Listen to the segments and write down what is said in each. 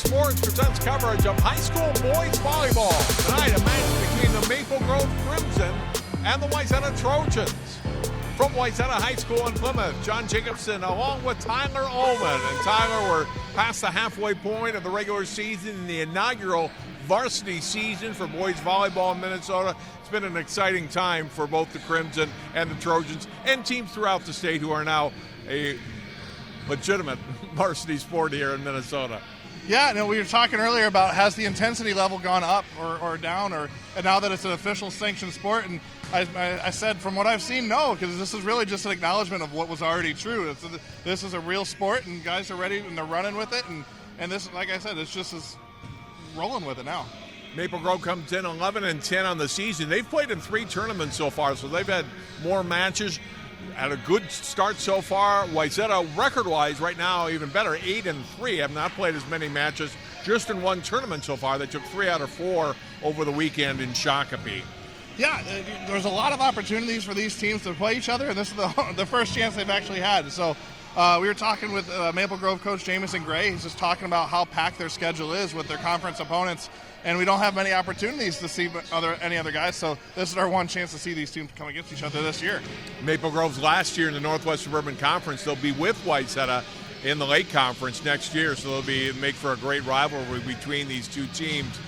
Sports presents coverage of high school boys volleyball. Tonight, a match between the Maple Grove Crimson and the Wayzata Trojans. From Wayzata High School in Plymouth, John Jacobson along with Tyler Ullman. And Tyler, we're past the halfway point of the regular season in the inaugural varsity season for boys volleyball in Minnesota. It's been an exciting time for both the Crimson and the Trojans and teams throughout the state who are now a legitimate varsity sport here in Minnesota. Yeah, no, we were talking earlier about has the intensity level gone up or down, and now that it's an official sanctioned sport, and I said from what I've seen, no, because this is really just an acknowledgement of what was already true. This is a real sport, and guys are ready, and they're running with it, and this, like I said, it's just is rolling with it now. Maple Grove comes in 11-10 on the season. They've played in 3 tournaments so far, so they've had more matches. Had a good start so far. Wayzata, record-wise, right now, even better, 8-3. Have not played as many matches just in 1 tournament so far. They took 3 out of 4 over the weekend in Shakopee. Yeah, there's a lot of opportunities for these teams to play each other, and this is the first chance they've actually had. So we were talking with Maple Grove coach Jamison Gray. He's just talking about how packed their schedule is with their conference opponents, and we don't have many opportunities to see any other guys. So this is our one chance to see these teams come against each other this year. Maple Grove's last year in the Northwest Suburban Conference. They'll be with Wayzata in the Lake Conference next year, so they'll make for a great rivalry between these two teams.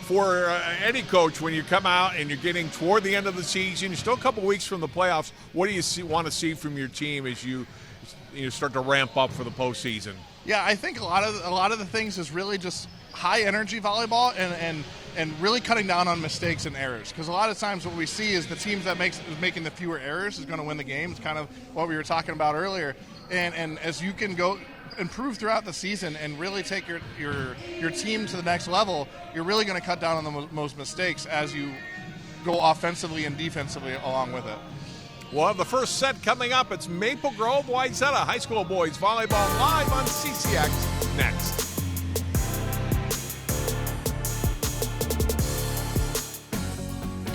For any coach, when you come out and you're getting toward the end of the season, you're still a couple weeks from the playoffs, what do you want to see from your team as you start to ramp up for the postseason? Yeah, I think a lot of the things is really just high energy volleyball and really cutting down on mistakes and errors. Because a lot of times what we see is the teams that is making the fewer errors is going to win the game. It's kind of what we were talking about earlier. And as you can go improve throughout the season and really take your team to the next level, you're really going to cut down on the most mistakes as you go offensively and defensively along with it. We'll have the first set coming up. It's Maple Grove Wayzata High School Boys Volleyball live on CCX next.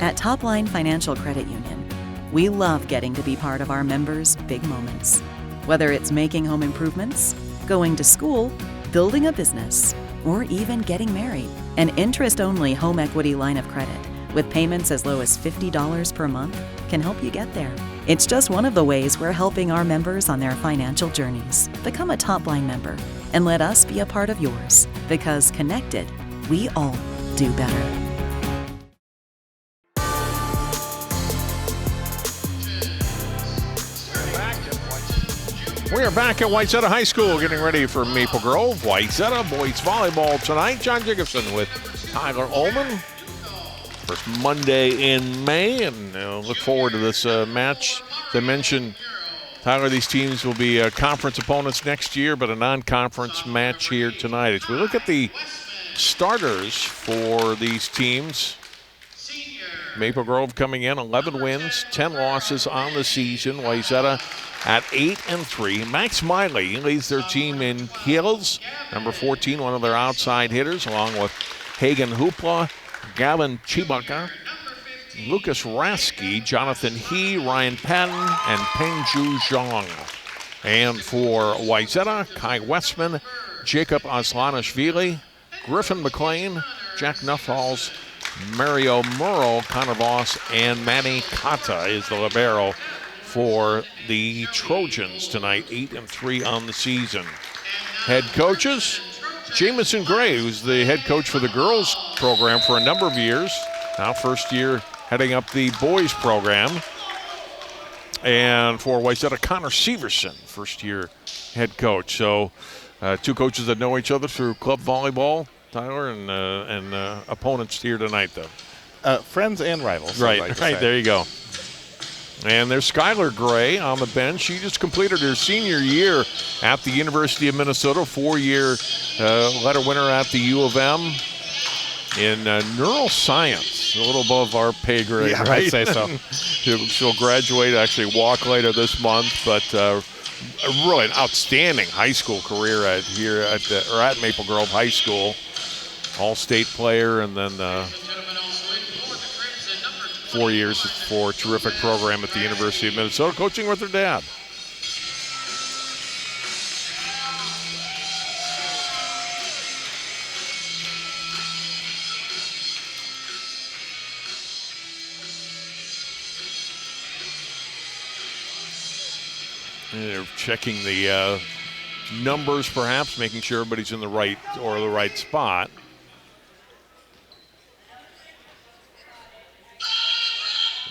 At Topline Financial Credit Union, we love getting to be part of our members' big moments. Whether it's making home improvements, going to school, building a business, or even getting married. An interest-only home equity line of credit with payments as low as $50 per month can help you get there. It's just one of the ways we're helping our members on their financial journeys. Become a Topline member and let us be a part of yours, because connected, we all do better. We are back at Wayzata High School getting ready for Maple Grove Wayzata boys volleyball tonight. John Jacobson with Tyler Ullman. First Monday in May, and look forward to this match. As I mentioned, Tyler, these teams will be conference opponents next year, but a non-conference match here tonight. As we look at the starters for these teams, Maple Grove coming in 11 wins, 10 losses on the season. Wayzata at 8-3. Max Miley leads their team in kills. Number 14, one of their outside hitters, along with Hagen Hoopla, Gavin Chibaka, Lucas Rasky, Jonathan He, Ryan Patton, and Pengju Zhang. And for Wayzata, Kai Westman, Jacob Aslanishvili, Griffin McLean, Jack Nuffals, Mario Murrow, Connor Voss, and Manny Kata is the libero for the Trojans tonight, 8-3 on the season. Head coaches, Jamison Gray, who's the head coach for the girls program for a number of years. Now first year heading up the boys program. And for Wayzata, Connor Severson, first year head coach. So 2 coaches that know each other through club volleyball, Tyler, and opponents here tonight, though. Friends and rivals. Right, there you go. And there's Skylar Gray on the bench. She just completed her senior year at the University of Minnesota, 4-year letter winner at the U of M in neuroscience, a little above our pay grade, yeah, right? I'd say so. She'll graduate, actually walk later this month, but really an outstanding high school career at Maple Grove High School. All-state player, and then 4 years for a terrific program at the University of Minnesota, coaching with her dad. They're checking the numbers, perhaps, making sure everybody's in the right spot.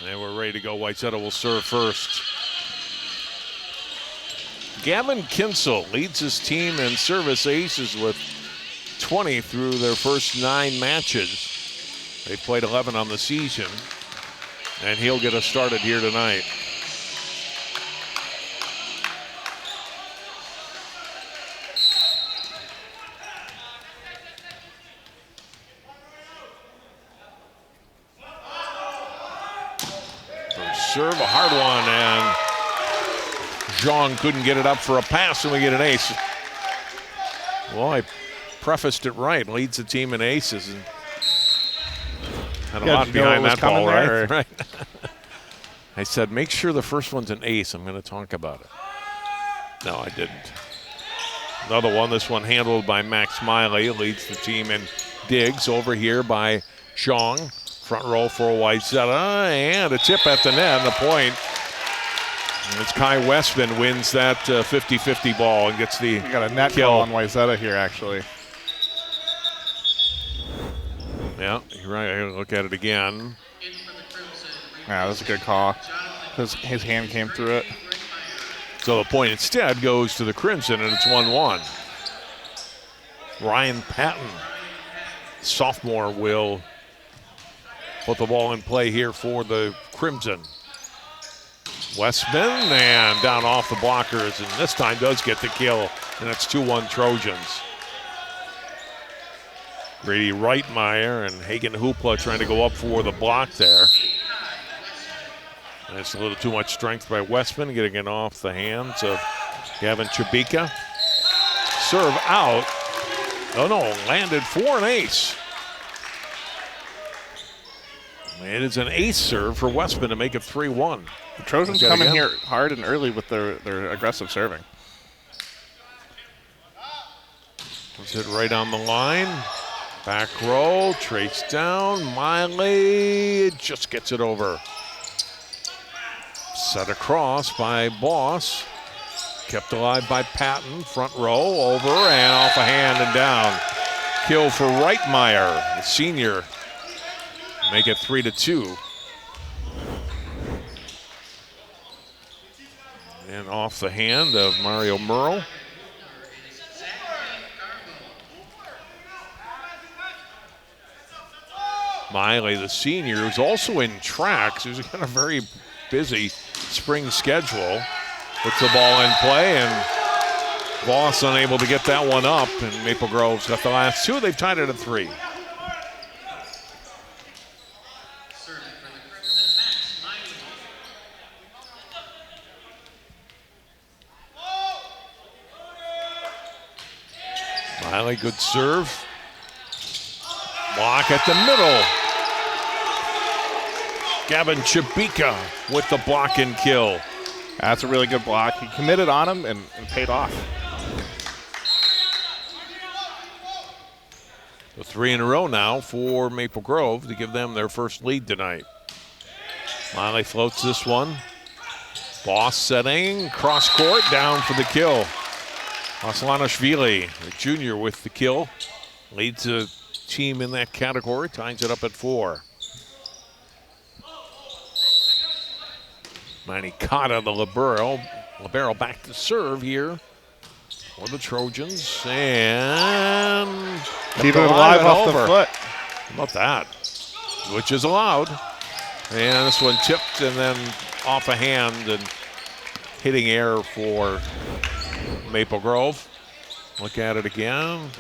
And we're ready to go. Wayzata will serve first. Gavin Kinsel leads his team in service aces with 20 through their first 9 matches. They've played 11 on the season, and he'll get us started here tonight. First serve, a hard one, and Zhang couldn't get it up for a pass, and we get an ace. Well, I prefaced it right. Leads the team in aces. And had a lot behind that ball, right? Right. I said, make sure the first one's an ace. I'm going to talk about it. No, I didn't. Another one. This one handled by Max Miley. Leads the team in digs over here by Zhang. Front row for Wayzata, and a tip at the net, and the point. And it's Kai Westman wins that 50-50 ball and gets the You got a net kill call on Wayzata here, actually. Yeah, you're right. I look at it again. Yeah, that was a good call. His hand came through it. So the point instead goes to the Crimson, and it's 1-1. Ryan Patton, sophomore, will put the ball in play here for the Crimson. Westman, and down off the blockers, and this time does get the kill, and it's 2-1 Trojans. Grady Reitmeyer and Hagen Hoopla trying to go up for the block there. And it's a little too much strength by Westman, getting it off the hands of Gavin Chibika. Serve out. Oh no, landed for an ace. It is an ace serve for Westman to make it 3-1. The Trojans come in here hard and early with their aggressive serving. Puts it right on the line. Back row, trace down. Miley just gets it over. Set across by Boss. Kept alive by Patton. Front row, over and off a hand and down. Kill for Reitmeyer, the senior. Make it 3-2. And off the hand of Mario Merle. Miley, the senior, who's also in tracks, who's got a very busy spring schedule. Puts the ball in play, and Voss unable to get that one up, and Maple Grove's got the last two. They've tied it at 3. Miley, good serve. Block at the middle. Gavin Chibika with the block and kill. That's a really good block. He committed on him and paid off. So 3 in a row now for Maple Grove to give them their first lead tonight. Miley floats this one. Boss setting, cross court, down for the kill. Aslanishvili, the junior, with the kill. Leads the team in that category, ties it up at 4. Manny Cotta, the libero. Libero back to serve here for the Trojans. And keeping it alive off the foot. How about that? Which is allowed. And this one tipped and then off a hand and hitting air for Maple Grove. Look at it again.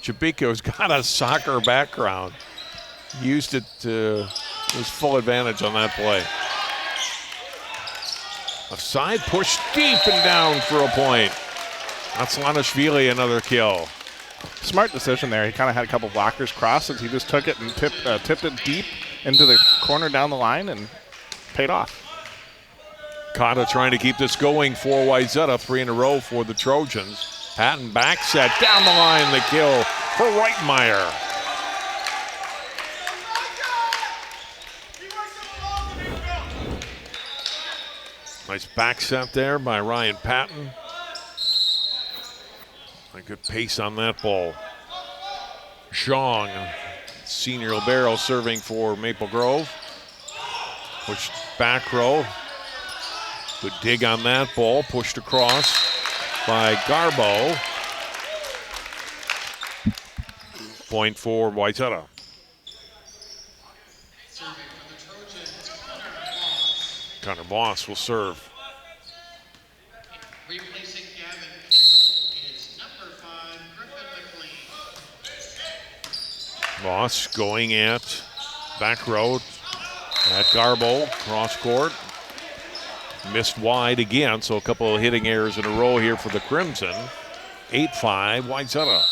Chibiko's got a soccer background. Used it to his full advantage on that play. A side push deep and down for a point. Aslanishvili, another kill. Smart decision there. He kind of had a couple blockers crosses. He just took it and tipped it deep into the corner down the line and paid off. Cotta trying to keep this going for Wayzata. 3 in a row for the Trojans. Patton back set down the line. The kill for Reitmeyer. Nice back set there by Ryan Patton. A good pace on that ball. Zhang, senior libero, serving for Maple Grove. Pushed back row. Good dig on that ball. Pushed across by Garbo. Point for Wayzata. Connor Boss will serve. Replacing Gavin Kindle is number 5, Griffin McLean. Boss going at back row at Garbo, cross court. Missed wide again, so a couple of hitting errors in a row here for the Crimson. 8-5, Wayzata.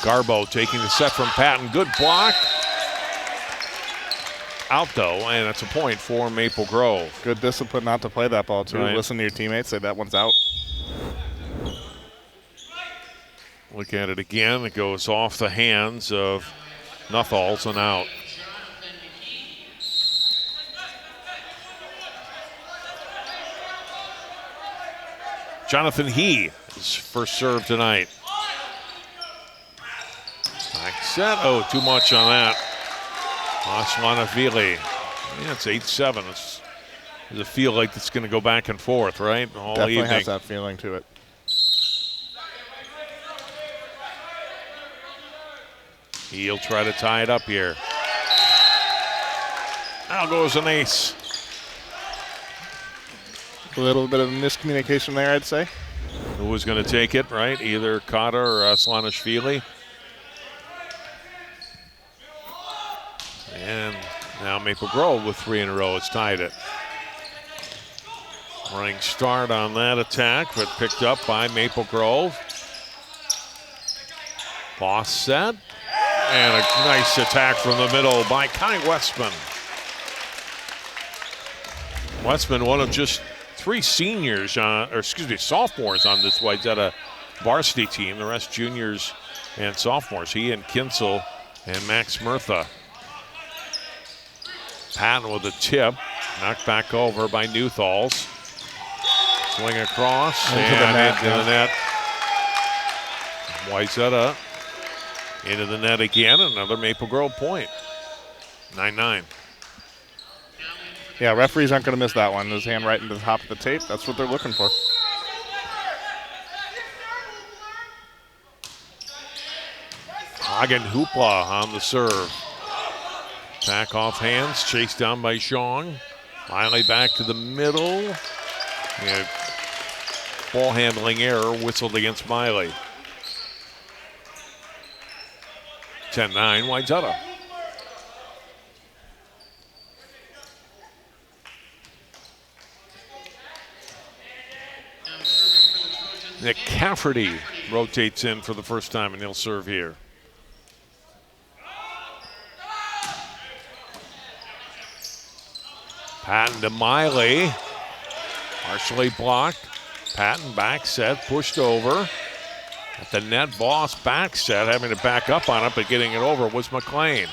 Garbo taking the set from Patton. Good block. Out though, and that's a point for Maple Grove. Good discipline not to play that ball, too. Right. Listen to your teammates, say that one's out. Look at it again. It goes off the hands of Nuthals and out. Jonathan He, his first serve tonight. Back set. Oh, too much on that. Aslanavili. Yeah, it's 8-7. Does it feel like it's going to go back and forth, right? All Definitely evening. has that feeling to it. He'll try to tie it up here. Out goes an ace. A little bit of miscommunication there, I'd say. Who was going to take it, right? Either Kata or Aslanashvili. And now Maple Grove with 3 in a row has tied it. Running start on that attack, but picked up by Maple Grove. Boss set. And a nice attack from the middle by Kai Westman. Westman, one of just 3 seniors, sophomores on this Wayzata varsity team. The rest juniors and sophomores. He and Kinsel and Max Murtha. Patton with a tip, knocked back over by Nuthals. Swing across into the net. Wayzata into the net again. Another Maple Grove point. 9-9. Yeah, referees aren't going to miss that one. His hand right into the top of the tape. That's what they're looking for. Hagen Hoopla on the serve. Back off hands, chased down by Zhang. Finally back to the middle. Yeah, ball handling error whistled against Miley. 10-9, Wayzata. Nick Cafferty rotates in for the first time, and he'll serve here. Patton to Miley. Partially blocked. Patton back set, pushed over. At the net, Boss back set, having to back up on it, but getting it over was McLean.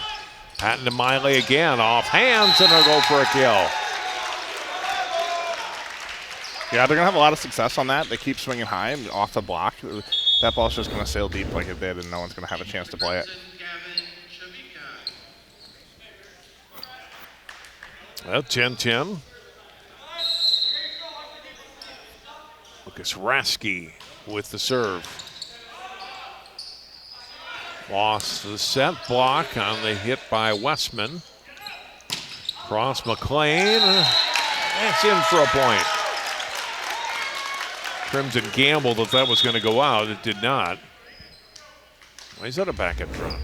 Patton to Miley again, off hands, and they'll go for a kill. Yeah, they're going to have a lot of success on that. They keep swinging high and off the block. That ball's just going to sail deep like it did, and no one's going to have a chance to play it. Well, 10-10. Lucas Rasky with the serve. Lost the set block on the hit by Westman. Cross McLean. That's in for a point. Crimson gambled if that was going to go out. It did not. Wayzata back in front.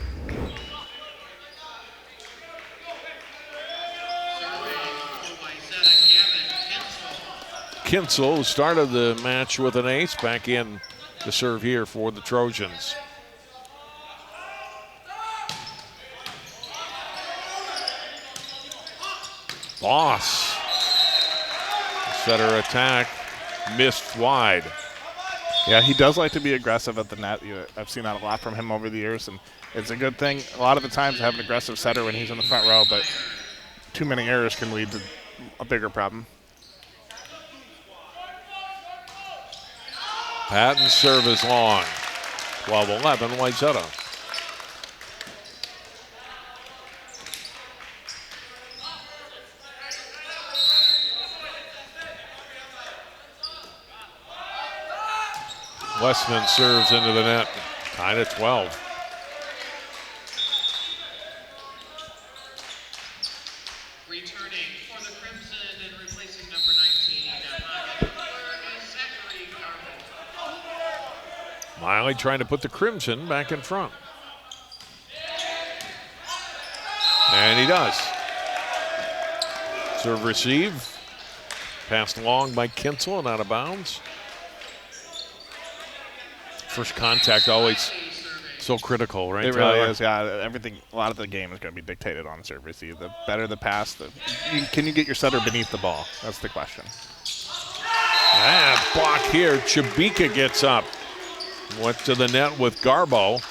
Kinsel, who started the match with an ace, back in to serve here for the Trojans. Boss. Setter attack missed wide. Yeah, he does like to be aggressive at the net. I've seen that a lot from him over the years, and it's a good thing. A lot of the times to have an aggressive setter when he's in the front row, but too many errors can lead to a bigger problem. Patton's serve is long. 12-11, Wayzata. Westman serves into the net. Tied at 12. Returning for the Crimson and replacing number 19 at pocket is Zachary Garbo. Miley trying to put the Crimson back in front. And he does. Serve receive. Passed long by Kinsel and out of bounds. First contact always so critical, right? It really Tyler? is, yeah. Everything, a lot of the game is going to be dictated on serve receive. The better the pass, can you get your setter beneath the ball? That's the question. Ah, block here. Chabika gets up. Went to the net with Garbo.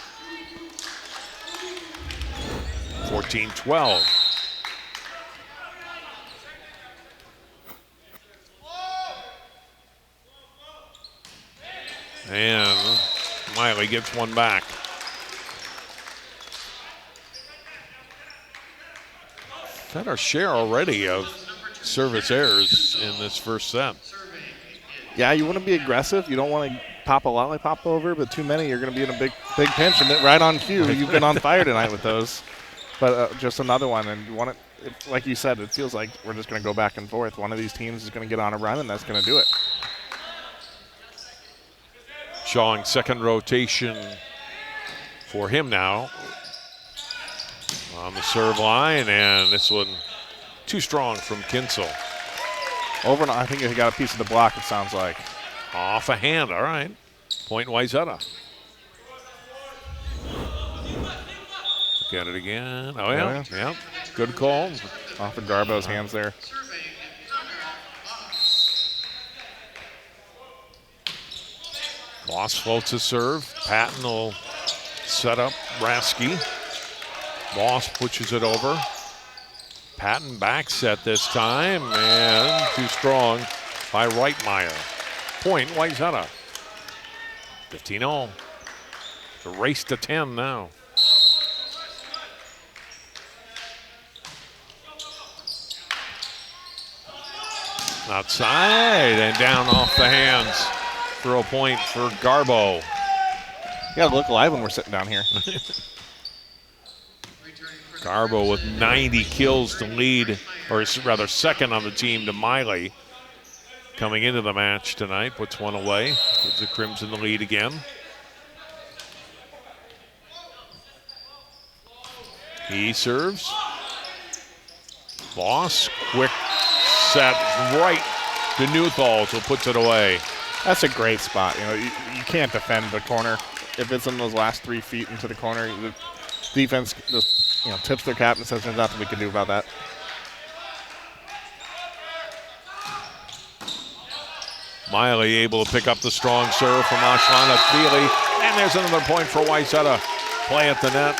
14-12. And Miley gets one back. Had our share already of service errors in this first set. Yeah, you want to be aggressive. You don't want to pop a lollipop over, but too many, you're going to be in a big pinch. And right on cue, you've been on fire tonight with those. But just another one, and you want it, like you said, it feels like we're just going to go back and forth. One of these teams is going to get on a run, and that's going to do it. Showing second rotation for him now on the serve line, and this one too strong from Kinsel. Over and I think he got a piece of the block, it sounds like. Off a hand, all right. Point Wayzata. Get it again. Oh, yeah. Yeah. Good call. Off of Garbo's hands there. Boss floats a serve. Patton will set up Rasky. Boss pushes it over. Patton back set this time, and too strong by Reitmeyer. Point Wayzata. 15-0. It's a race to 10 now. Outside and down off the hands. Throw point for Garbo. You got to look alive when we're sitting down here. Garbo with 90 kills to lead, or rather second on the team to Miley. Coming into the match tonight, puts one away. Gives the Crimson the lead again. He serves. Boss, quick set right to Newthal, so puts it away. That's a great spot. You know, you can't defend the corner. If it's in those last 3 feet into the corner, the defense just, tips their cap and says there's nothing we can do about that. Miley able to pick up the strong serve from Ashlana Feely. And there's another point for Wayzata. Play at the net.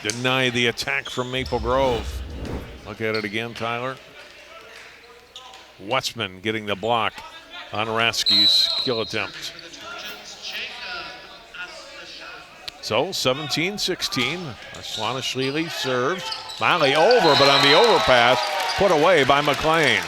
Deny the attack from Maple Grove. Look at it again, Tyler. Westman getting the block on Rasky's kill attempt. So 17-16. Ashlana Feely serves. Miley over, but on the overpass, put away by McLean.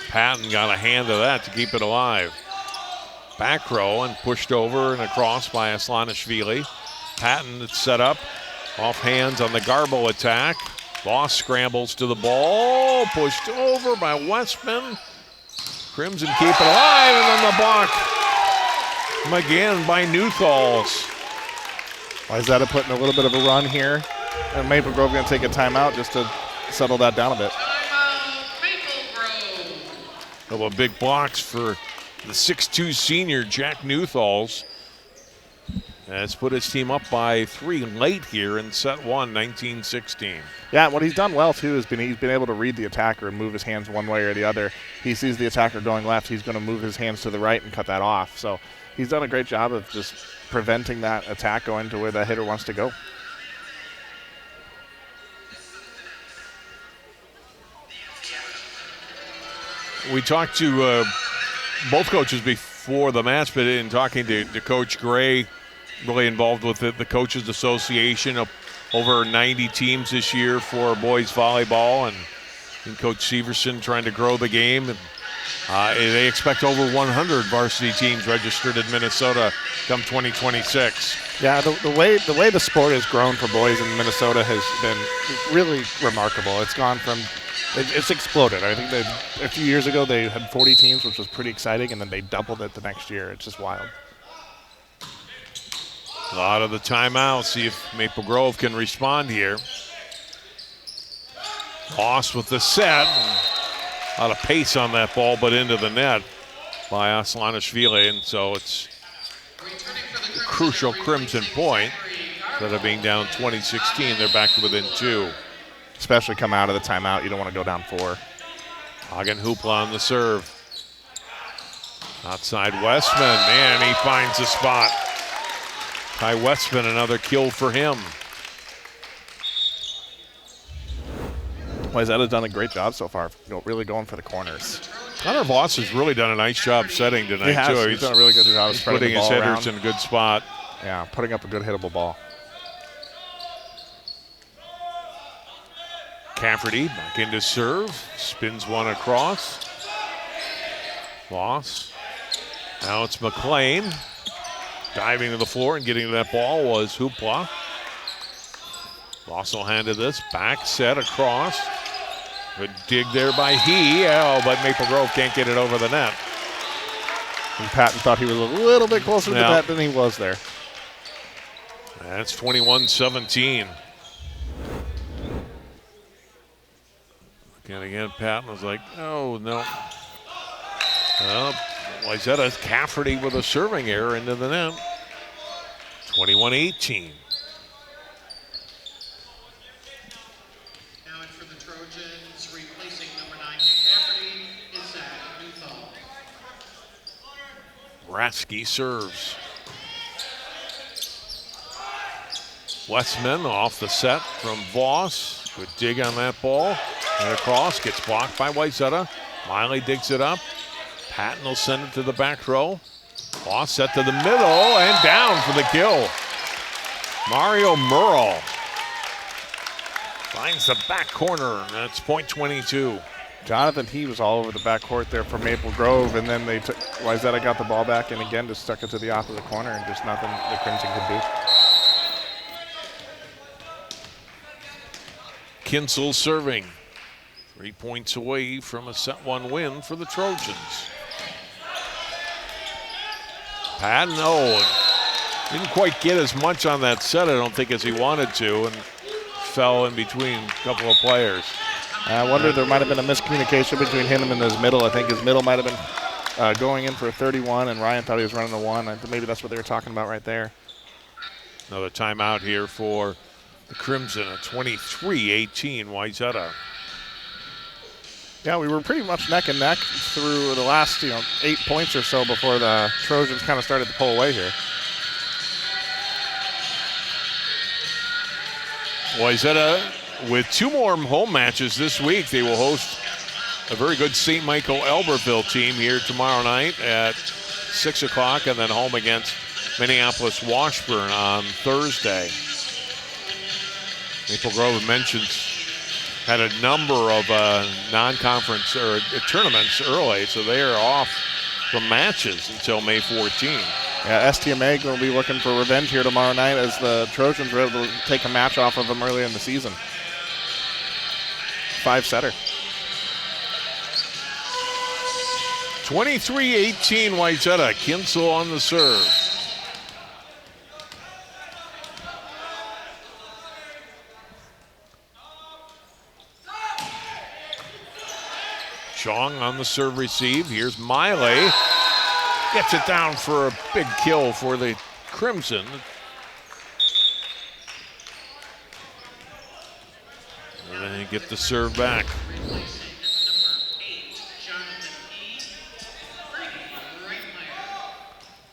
Patton got a hand of that to keep it alive. Back row and pushed over and across by Aslanishvili. Patton it's set up. Off hands on the Garbo attack. Boss scrambles to the ball. Pushed over by Westman. Crimson keep it alive, and then the block again by Newthals. Wayzata putting a little bit of a run here. And Maple Grove going to take a timeout just to settle that down a bit. Couple of big blocks for The 6'2 senior, Jack Newthalls, has put his team up by 3 late here in set 1, 19-16. Yeah, what he's done well, too, is he's been able to read the attacker and move his hands one way or the other. He sees the attacker going left, he's going to move his hands to the right and cut that off. So he's done a great job of just preventing that attack going to where the hitter wants to go. We talked to both coaches before the match, but in talking to Coach Gray, really involved with the Coaches Association, of over 90 teams this year for boys volleyball, and Coach Severson trying to grow the game. And they expect over 100 varsity teams registered in Minnesota come 2026. Yeah, the way the sport has grown for boys in Minnesota has been really remarkable. It's gone from it's exploded. I think a few years ago they had 40 teams, which was pretty exciting, and then they doubled it the next year. It's just wild. A lot of the timeouts. See if Maple Grove can respond here. Lost with the set. A lot of pace on that ball, but into the net by Aslanishvili, and so it's a crucial Crimson point. Instead of being down 20-16, they're back to within 2. Especially come out of the timeout, you don't want to go down 4. Hagen Hoopla on the serve. Outside Westman, man, he finds a spot. Ty Westman, another kill for him. Wayzata's done a great job so far, really going for the corners. Connor Voss has really done a nice job setting tonight, He has. too. He's done a really good job of spreading putting the his ball headers around. in a good spot. Yeah, putting up a good hittable ball. Cafferty back into serve, spins one across. Voss. Now it's McLean. Diving to the floor and getting to that ball was Hoopla. Voss will hand to this, back set across. Good dig there by he, but Maple Grove can't get it over the net. And Patton thought he was a little bit closer to the net than he was there. That's 21-17. And again, Patton was like, oh, no. Wayzata's Cafferty with a serving error into the net. 21-18. Now in for the Trojans, replacing number 9, Cafferty, is Zach Newthall. Rasky serves. Westman off the set from Voss. Good dig on that ball. And across, gets blocked by Wayzata. Miley digs it up. Patton will send it to the back row. Voss set to the middle and down for the kill. Mario Murrell finds the back corner. That's point 22. Jonathan, he was all over the backcourt there for Maple Grove, and then Wayzata got the ball back and again just stuck it to the opposite corner, and just nothing the Crimson could do. Kinsel serving. 3 points away from a set 1 win for the Trojans. Patton, didn't quite get as much on that set, I don't think, as he wanted to, and fell in between a couple of players. I wonder there might have been a miscommunication between him and his middle. I think his middle might have been going in for a 31, and Ryan thought he was running a 1. I think maybe that's what they were talking about right there. Another timeout here for the Crimson, a 23-18 Wayzata. Yeah, we were pretty much neck and neck through the last 8 points or so before the Trojans kind of started to pull away here. Wayzata, with 2 more home matches this week, they will host a very good St. Michael Albertville team here tomorrow night at 6 o'clock, and then home against Minneapolis Washburn on Thursday. Maple Grove mentions had a number of non-conference or tournaments early, so they are off from matches until May 14. Yeah, STMA going to be looking for revenge here tomorrow night as the Trojans were able to take a match off of them earlier in the season. 5-setter. 23-18 Wayzata. Kinsel on the serve. Chong on the serve receive. Here's Miley. Gets it down for a big kill for the Crimson. And then they get the serve back. Replacing number 8, Jonathan E. Brady, right player.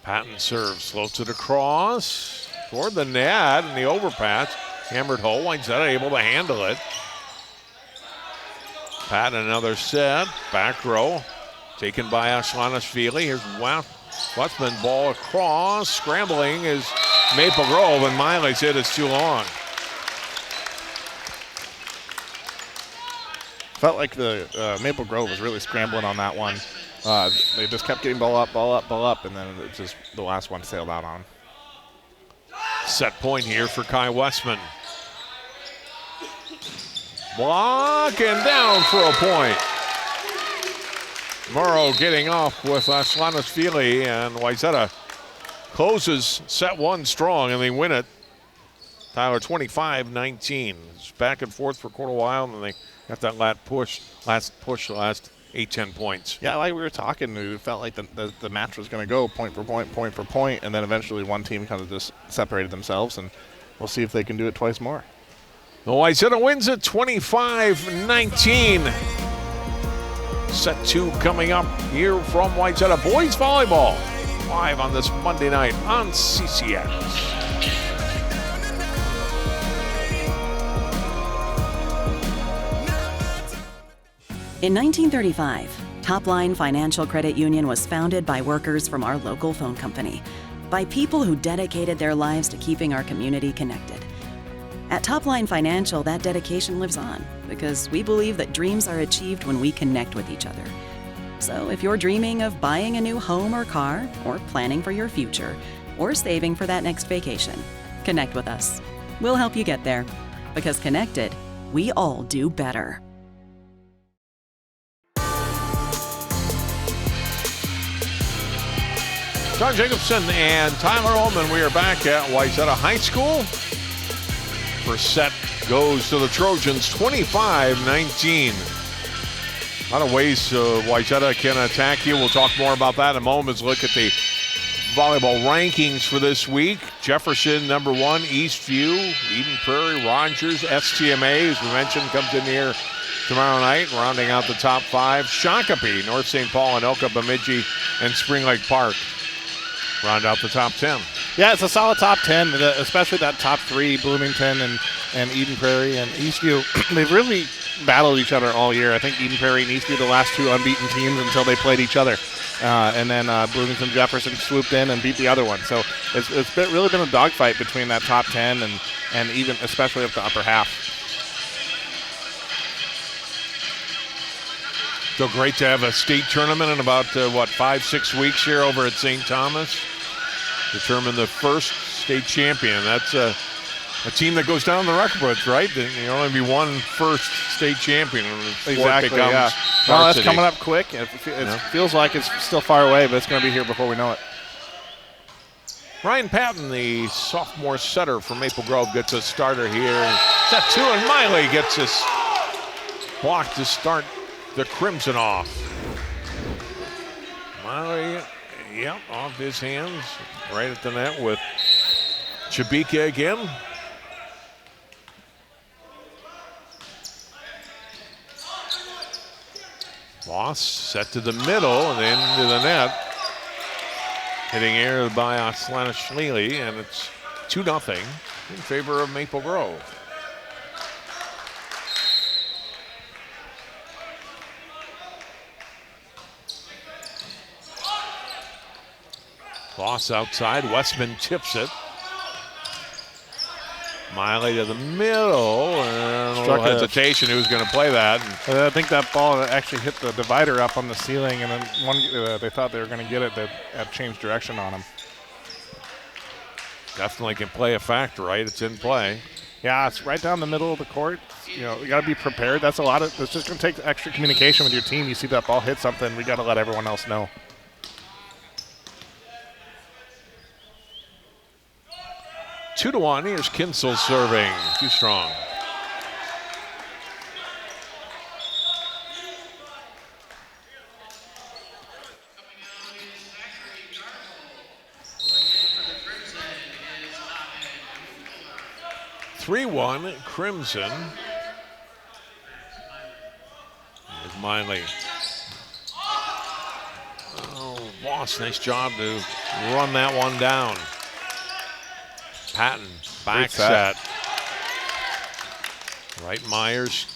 Patton serves, floats it across toward the net, and the overpass. Hammered hole, Wayzata able to handle it. Patton another set, back row. Taken by Ashlanashvili. Here's Westman, ball across. Scrambling is Maple Grove, and Miley's hit is too long. Felt like the Maple Grove was really scrambling on that one. They just kept getting ball up, and then it just the last one sailed out on. Set point here for Kai Westman. Block and down for a point. Morrow getting off with Ashlanashvili, and Wayzata closes set one strong, and they win it. Tyler, 25-19. It's back and forth for quite a while, and they got that last 8-10 points. Yeah, like we were talking, it felt like the match was going to go point for point, and then eventually one team kind of just separated themselves, and we'll see if they can do it twice more. The Wayzata wins it 25-19. Set two coming up here from Wayzata Boys Volleyball, live on this Monday night on CCX. In 1935, Topline Financial Credit Union was founded by workers from our local phone company, by people who dedicated their lives to keeping our community connected. At Topline Financial, that dedication lives on because we believe that dreams are achieved when we connect with each other. So if you're dreaming of buying a new home or car, or planning for your future, or saving for that next vacation, connect with us. We'll help you get there, because connected, we all do better. John Jacobson and Tyler Ullman, we are back at Wayzata High School. First set goes to the Trojans, 25-19. A lot of ways Wayzata can attack you. We'll talk more about that in a moment. Let's look at the volleyball rankings for this week. Jefferson, number 1, Eastview, Eden Prairie, Rogers, STMA, as we mentioned, comes in here tomorrow night, rounding out the top 5. Shakopee, North St. Paul, Anoka, Bemidji, and Spring Lake Park round out the top 10. Yeah, it's a solid top 10, especially that top 3, Bloomington and Eden Prairie and Eastview. They've really battled each other all year. I think Eden Prairie and Eastview, the last 2 unbeaten teams until they played each other. And then Bloomington Jefferson swooped in and beat the other one. So it's really been a dogfight between that top 10 and even especially up the upper half. So great to have a state tournament in about, 5-6 weeks here over at St. Thomas. Determine the first state champion. That's a team that goes down the record books, right? There'll only be one first state champion. Exactly, yeah. Well, that's coming up quick. It feels like it's still far away, but it's going to be here before we know it. Ryan Patton, the sophomore setter from Maple Grove, gets a starter here. Set 2, and Miley gets this block to start the Crimson off. Miley, off his hands, right at the net with Chabika again. Moss set to the middle and into the net. Hitting air by Ashlanashvili, and it's 2-0 in favor of Maple Grove. Loss outside, Westman tips it. Miley to the middle, and a little hesitation who's going to play that. I think that ball actually hit the divider up on the ceiling, and then they thought they were going to get it. That changed direction on him. Definitely can play a factor, right? It's in play. Yeah, it's right down the middle of the court. You got to be prepared. It's just going to take extra communication with your team. You see that ball hit something, we got to let everyone else know. 2-1. Here's Kinsel serving. Too strong. Coming out is Zachary 3-1 Crimson. There's Miley. Oh, Voss, nice job to run that one down. Patton, back set. Right, Myers,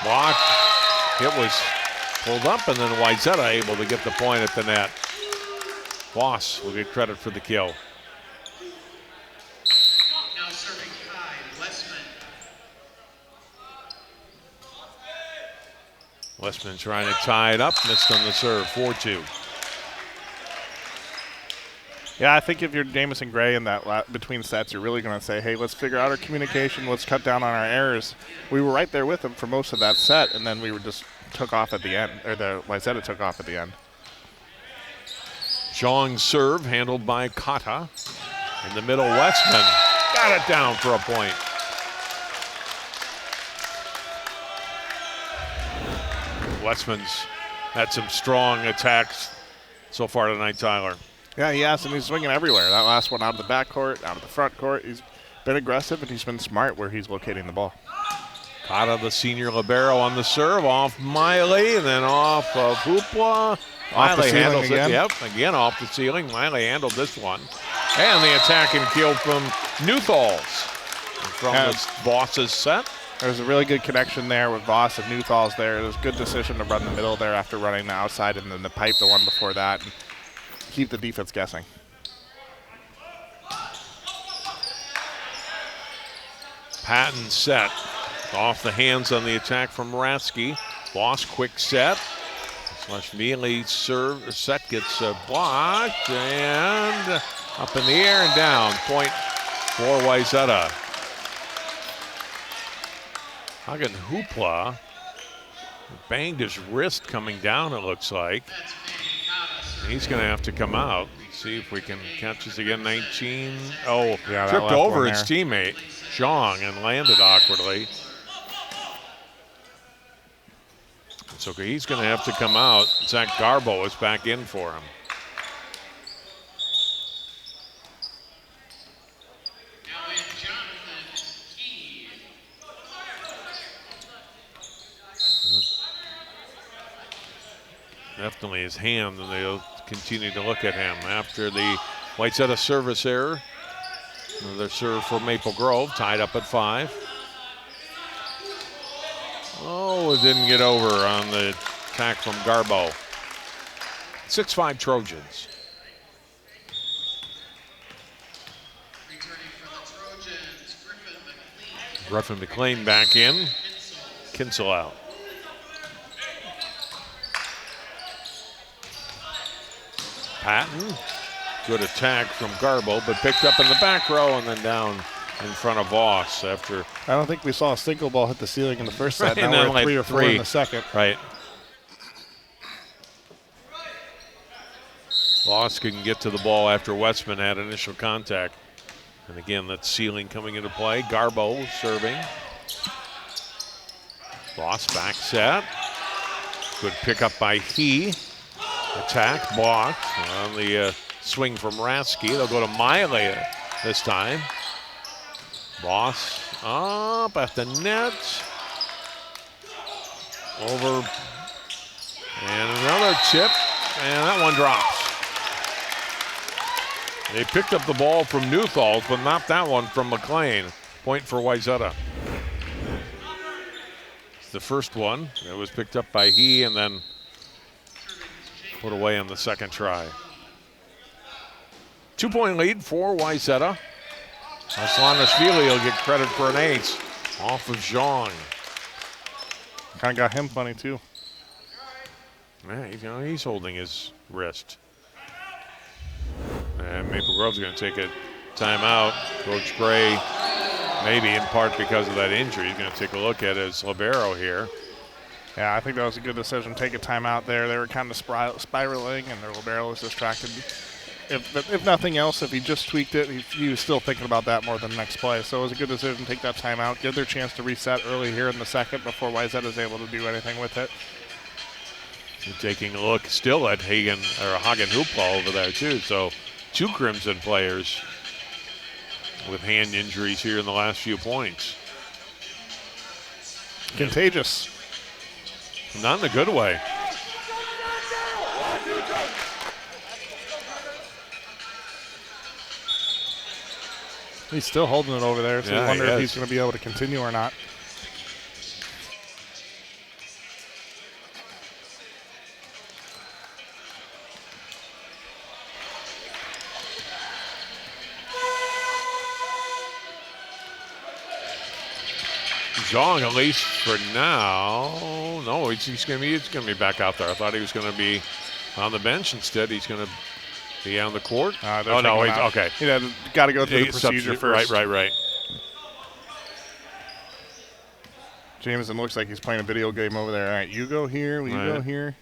block. It was pulled up, and then Wayzata able to get the point at the net. Voss will get credit for the kill. Now serving high, Westman. Westman trying to tie it up, missed on the serve, 4-2. Yeah, I think if you're Jamison Gray in that between sets, you're really going to say, hey, let's figure out our communication. Let's cut down on our errors. We were right there with him for most of that set, and then we were just took off at the end, or the Wayzata took off at the end. Zhang's serve handled by Kata. In the middle, Westman got it down for a point. Westman's had some strong attacks so far tonight, Tyler. Yeah, he has, and he's swinging everywhere. That last one out of the back court, out of the front court. He's been aggressive, and he's been smart where he's locating the ball. Kata, the senior libero, on the serve, off Miley, and then off of Hoopla. Miley handles again. it. Yep, again off the ceiling. Miley handled this one. And the attack and kill from Newthalls. From the Voss's set. There's a really good connection there with Voss and Newthalls there. It was a good decision to run the middle there after running the outside and then the pipe the one before that. And keep the defense guessing. Patton set. Off the hands on the attack from Ratsky. Voss quick set. Slashvili serve set gets blocked and up in the air and down. Point for Wayzata. Hagen Hoopla banged his wrist coming down, it looks like. He's going to have to come out. See if we can catch this again. 19. Oh, yeah, tripped over its teammate, Zhang, and landed awkwardly. So he's going to have to come out. Zach Garbo is back in for him. Now in Jonathan Key. Definitely his hand, and they'll continue to look at him after the Wayzata service error. Another serve for Maple Grove, tied up at 5. Oh, it didn't get over on the attack from Garbo. 6-5 Trojans. Returning for the Trojans, Griffin McLean. Griffin McLean back in. Kinsel out. Patton, good attack from Garbo, but picked up in the back row and then down in front of Voss after. I don't think we saw a single ball hit the ceiling in the first set. Right, Now we're at 3 or 4 in the second. Right. Voss can get to the ball after Westman had initial contact. And again, that ceiling coming into play. Garbo serving. Voss back set. Good pickup by He. Attack blocked on the swing from Ratsky. They'll go to Miley this time. Voss up at the net. Over. And another tip. And that one drops. They picked up the ball from Newthalls, but not that one from McLean. Point for Wayzata. It's the first one. It was picked up by He and then put away on the second try. 2-point lead for Wayzata. Aslanishvili will get credit for an ace off of Zhang. Kind of got him funny too. Yeah, he's holding his wrist. And Maple Grove's going to take a timeout. Coach Gray, maybe in part because of that injury, he's going to take a look at his libero here. Yeah, I think that was a good decision. Take a timeout there. They were kind of spiraling, and their libero was distracted. If nothing else, if he just tweaked it, he was still thinking about that more than the next play. So it was a good decision to take that timeout, give their chance to reset early here in the second before Wayzata is able to do anything with it. We're taking a look still at Hagen Hoopla over there too. So 2 Crimson players with hand injuries here in the last few points. Contagious. Not in a good way. He's still holding it over there, so Yeah, I wonder he if is. he's going to be able to continue or not. Zhang, at least for now. No, it's going to be back out there. I thought he was going to be on the bench. Instead, he's going to be on the court. They're Oh, no, taking him he's out. okay. Yeah, got to go through the Hey, procedure substitute. first. Right. Jameson looks like he's playing a video game over there. All right, you go here. You go here.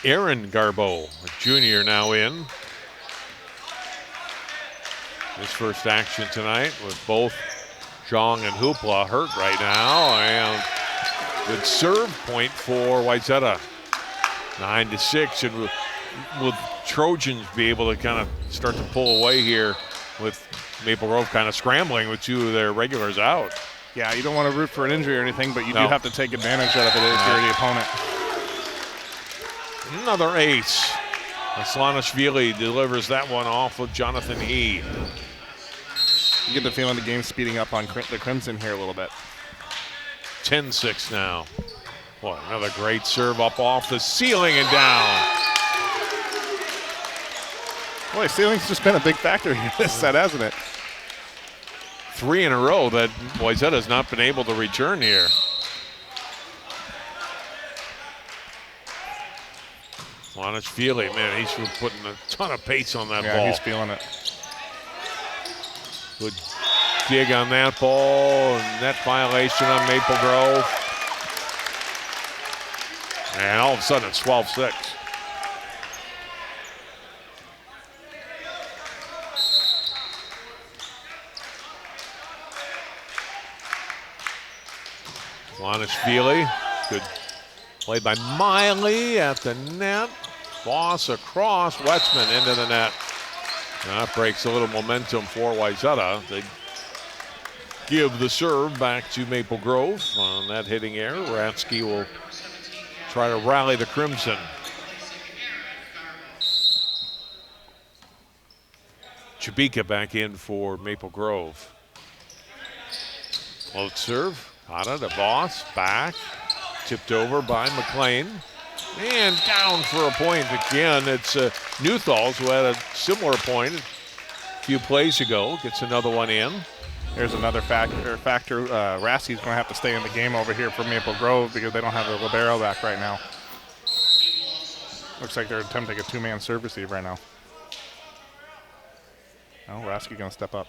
Aaron Garbo, a junior, now in. His first action tonight with both Zhang and Hoopla hurt right now. And good serve point for Wayzata. 9-6. And will Trojans be able to kind of start to pull away here with Maple Grove kind of scrambling with two of their regulars out? Yeah, you don't want to root for an injury or anything, but you No. do have to take advantage of it if you're the opponent. Another ace. Aslanishvili delivers that one off of Jonathan He. You get the feeling the game's speeding up on the Crimson here a little bit. 10-6 now. Boy, another great serve up off the ceiling and down. Boy, ceiling's just been a big factor in this set, hasn't it? 3 in a row that Wayzata has not been able to return here. Aslanishvili, man, he's putting a ton of pace on that Yeah, ball. he's feeling it. Good dig on that ball, and net violation on Maple Grove. And all of a sudden it's 12-6. Aslanishvili, good play by Miley at the net. Boss across, Wetzman into the net. That breaks a little momentum for Wayzata. They give the serve back to Maple Grove on that hitting error. Ratsky will try to rally the Crimson. Chibika back in for Maple Grove. Float serve. Hada to Boss. Back. Tipped over by McLean. And down for a point again. It's Newthals, who had a similar point a few plays ago. Gets another one in. There's another factor. Rassey's going to have to stay in the game over here for Maple Grove because they don't have the libero back right now. Looks like they're attempting a two-man serve receive right now. Oh, Rassey going to step up.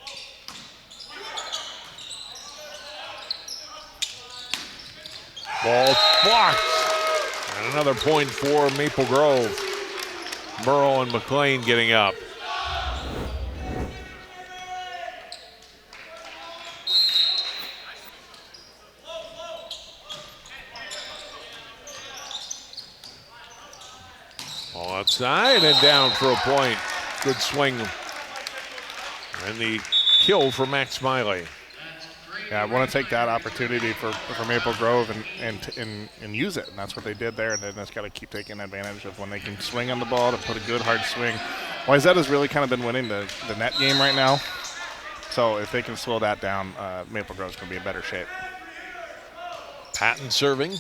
Ball blocked. And another point for Maple Grove. Burrow and McLean getting up. Ball outside and down for a point. Good swing. And the kill for Max Smiley. Yeah, I want to take that opportunity for Maple Grove and use it, and that's what they did there. And then just got to keep taking advantage of when they can swing on the ball to put a good hard swing. Wayzata's really kind of been winning the net game right now, so if they can slow that down, Maple Grove's going to be in better shape. Patton serving.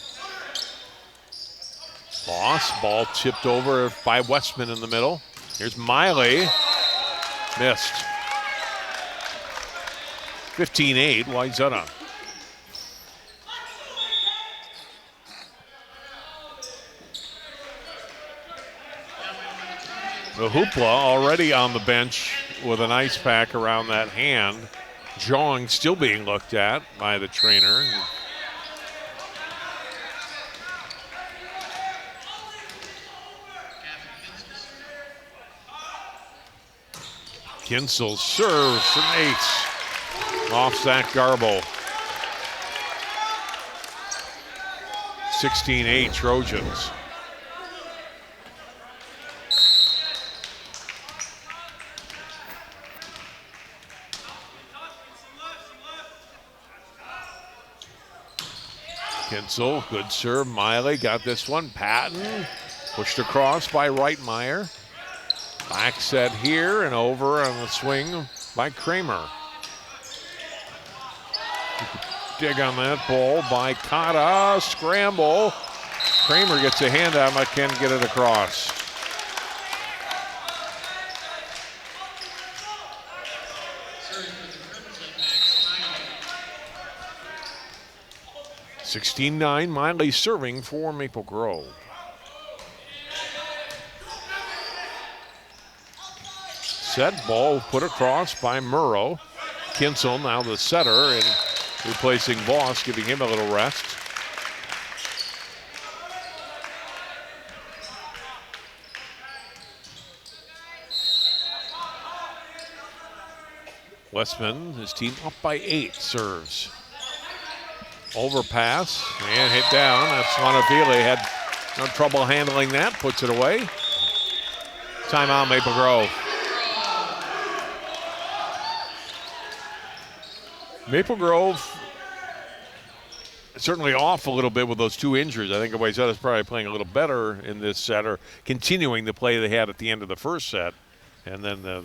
Boss, ball tipped over by Westman in the middle. Here's Miley. Missed. 15-8, Wayzata. The Hoopla already on the bench with an ice pack around that hand. Zhang still being looked at by the trainer. Kinsel serves an ace. Off Zach Garbo. 16-8 Trojans. Kinsel, good serve. Miley got this one. Patton pushed across by Reitmeyer. Back set here and over on the swing by Kramer. Dig on that ball by Kata. Scramble. Kramer gets a hand out, but can't get it across. Serving for the Crimson, Max Miley. 16-9, Miley serving for Maple Grove. Set ball put across by Murrow. Kinsel now the setter and replacing Voss, giving him a little rest. Westman, his team up by 8, serves. Overpass and hit down. That's Swanavili had no trouble handling that, puts it away. Timeout, Maple Grove. Maple Grove certainly off a little bit with those 2 injuries. I think Wayzata's probably playing a little better in this set, or continuing the play they had at the end of the first set. And then the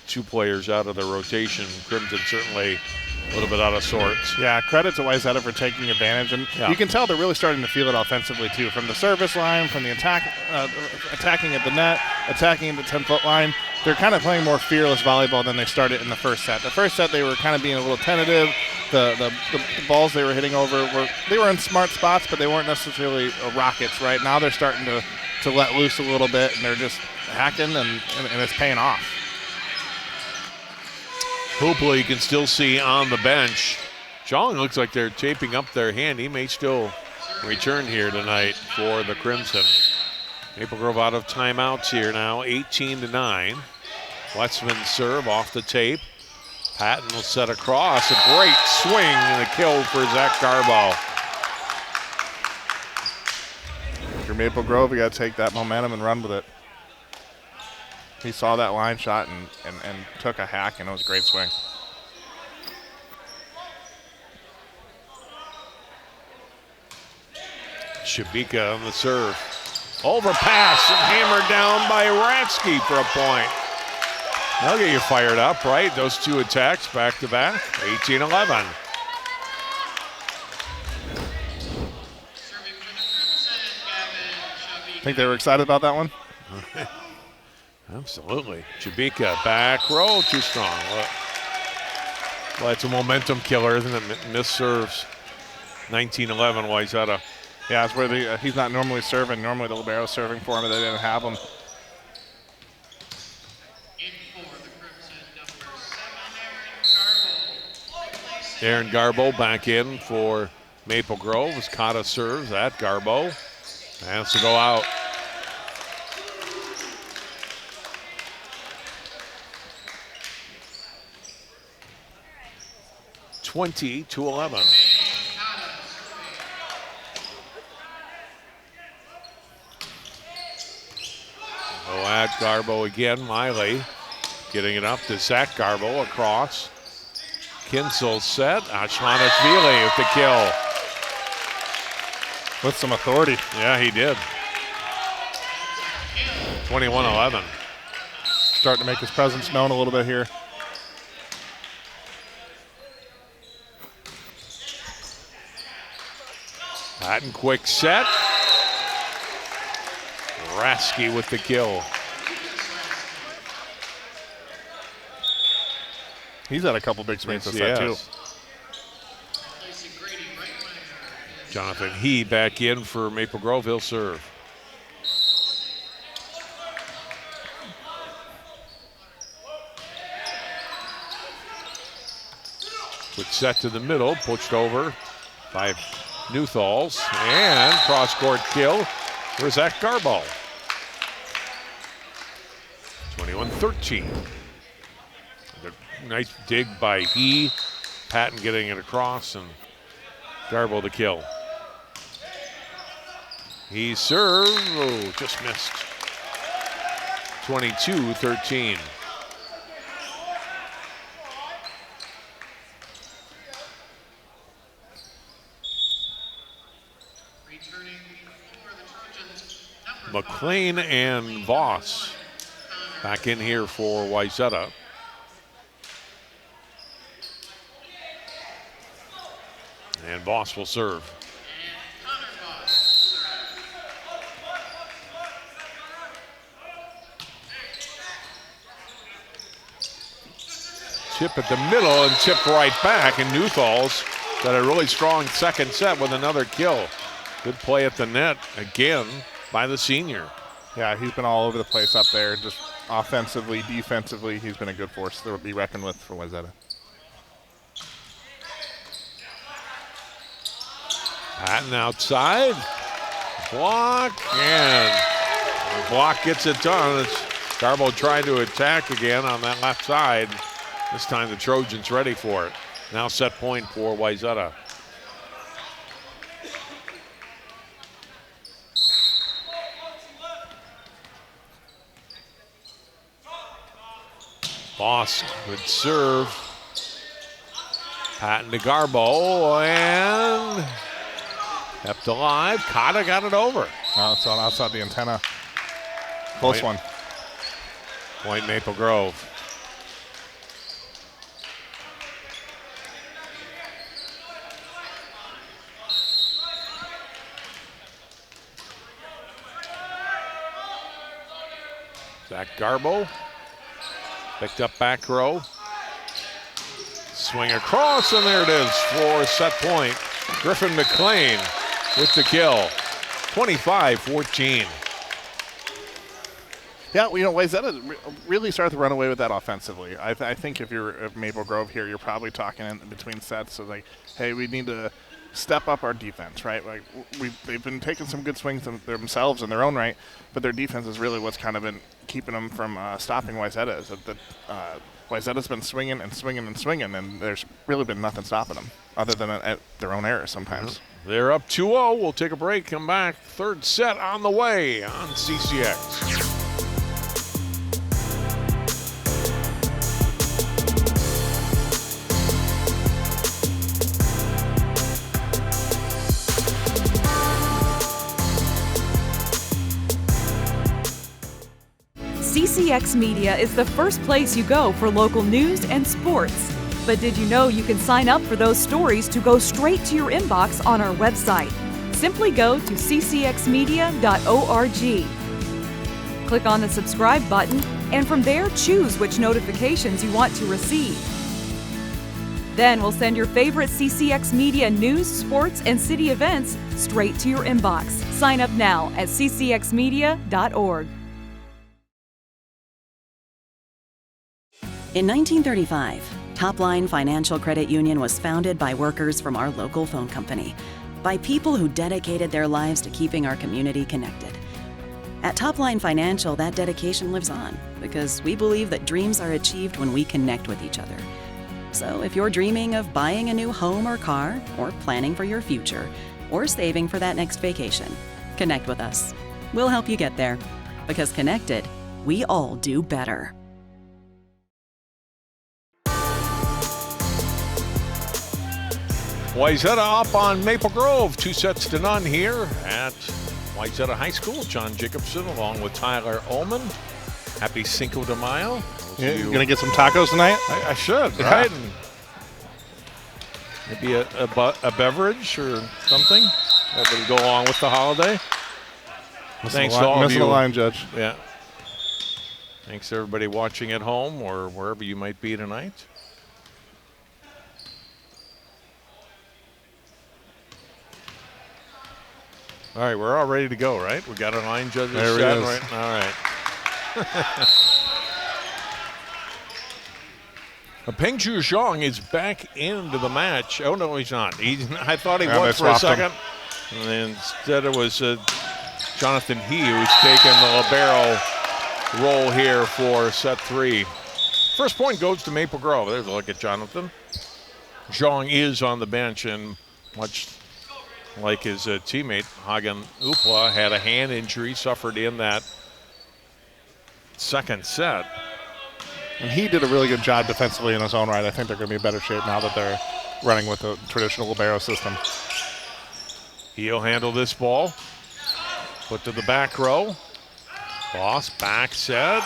2 players out of the rotation. Crimson certainly a little bit out of sorts. Yeah, credit to Wayzata for taking advantage. And you can tell they're really starting to feel it offensively, too. From the service line, from the attacking at the net, attacking at the 10-foot line. They're kind of playing more fearless volleyball than they started in the first set. The first set, they were kind of being a little tentative. The balls they were hitting over, they were in smart spots, but they weren't necessarily rockets, right? Now they're starting to let loose a little bit, and they're just hacking, and it's paying off. Hoopla you can still see on the bench. Jong looks like they're taping up their hand. He may still return here tonight for the Crimson. Maple Grove out of timeouts here now, 18-9. Westman serve off the tape. Patton will set across. A great swing and a kill for Zach Garbo. If you're Maple Grove, you got to take that momentum and run with it. He saw that line shot and took a hack, and it was a great swing. Shabika on the serve. Overpass and hammered down by Ratsky for a point. That'll get you fired up, right? Those 2 attacks back to back, 18-11. Serving for the Crimson, Gavin Shabika. Think they were excited about that one? Absolutely. Shabika back row, too strong. Well, it's a momentum killer, isn't it? Miss serves. 19-11, Wayzata. Yeah, it's where he's not normally serving. Normally the libero's serving for him, but they didn't have him. In for the Crimson, number 7, Aaron Garbo back in for Maple Grove as Kata serves at Garbo. Has to go out. (20-11). Oh, at Garbo again. Miley getting it up to Zach Garbo across. Kinsel set. Ashmanashvili with the kill. With some authority. Yeah, he did. 21-11. Starting to make his presence known a little bit here. Patton quick set. Rasky with the kill. He's had a couple big swings this set, too. Jonathan He back in for Maple Grove. He'll serve. Quick set to the middle, pushed over by Newthals, and cross-court kill for Zach Garbo. 21-13. Nice dig by He. Patton getting it across, and Garbo the kill. He served, oh, just missed. 22-13. McLean and Voss back in here for Wayzata. And Voss will serve. Chip at the middle and tipped right back, and Newthall's got a really strong second set with another kill. Good play at the net again by the senior. Yeah, he's been all over the place up there, just offensively, defensively. He's been a good force to be reckoned with for Wayzata. Patton outside. Block, and the block gets it done. It's Garbo trying to attack again on that left side. This time the Trojans ready for it. Now set point for Wayzata. Voss would serve. Patton to Garbo, and kept alive. Cotta got it over. Oh, it's on outside the antenna. Close one. Point Maple Grove. Zach Garbo picked up back row. Swing across, and there it is for set point. Griffin McLean with the kill. 25-14. Yeah, you know, Wayzata really started to run away with that offensively. I think if you're at Maple Grove here, you're probably talking in between sets of like, hey, we need to step up our defense, right? Like they've been taking some good swings themselves in their own right, but their defense is really what's kind of been keeping them from stopping Wayzata. Wayzata's been swinging and swinging and swinging, and there's really been nothing stopping them other than at their own errors sometimes. They're up 2-0. We'll take a break, come back. Third set on the way on CCX. CCX Media is the first place you go for local news and sports. But did you know you can sign up for those stories to go straight to your inbox on our website? Simply go to ccxmedia.org. Click on the subscribe button, and from there choose which notifications you want to receive. Then we'll send your favorite CCX Media news, sports, and city events straight to your inbox. Sign up now at ccxmedia.org. In 1935, Topline Financial Credit Union was founded by workers from our local phone company, by people who dedicated their lives to keeping our community connected. At Topline Financial, that dedication lives on because we believe that dreams are achieved when we connect with each other. So if you're dreaming of buying a new home or car, or planning for your future, or saving for that next vacation, connect with us. We'll help you get there, because connected, we all do better. Wayzata up on Maple Grove, 2-0 here at Wayzata High School. John Jacobson along with Tyler Ullman. Happy Cinco de Mayo. Yeah, you gonna get some tacos tonight? I should, right? And maybe a beverage or something that would go along with the holiday. Thanks to all of you. Missing the line, Judge. Yeah. Thanks to everybody watching at home or wherever you might be tonight. All right, we're all ready to go, right? We got our line judges there set, it is. right? All right. Peng Chu Zhang is back into the match. Oh, no, he's not. I thought he was for a second. And instead it was Jonathan He who's taken the libero role here for set 3. First point goes to Maple Grove. There's a look at Jonathan. Zhang is on the bench, and much like his teammate, Hagen Upla, had a hand injury, suffered in that second set. And he did a really good job defensively in his own right. I think they're going to be in better shape now that they're running with the traditional libero system. He'll handle this ball. Put to the back row. Voss back set.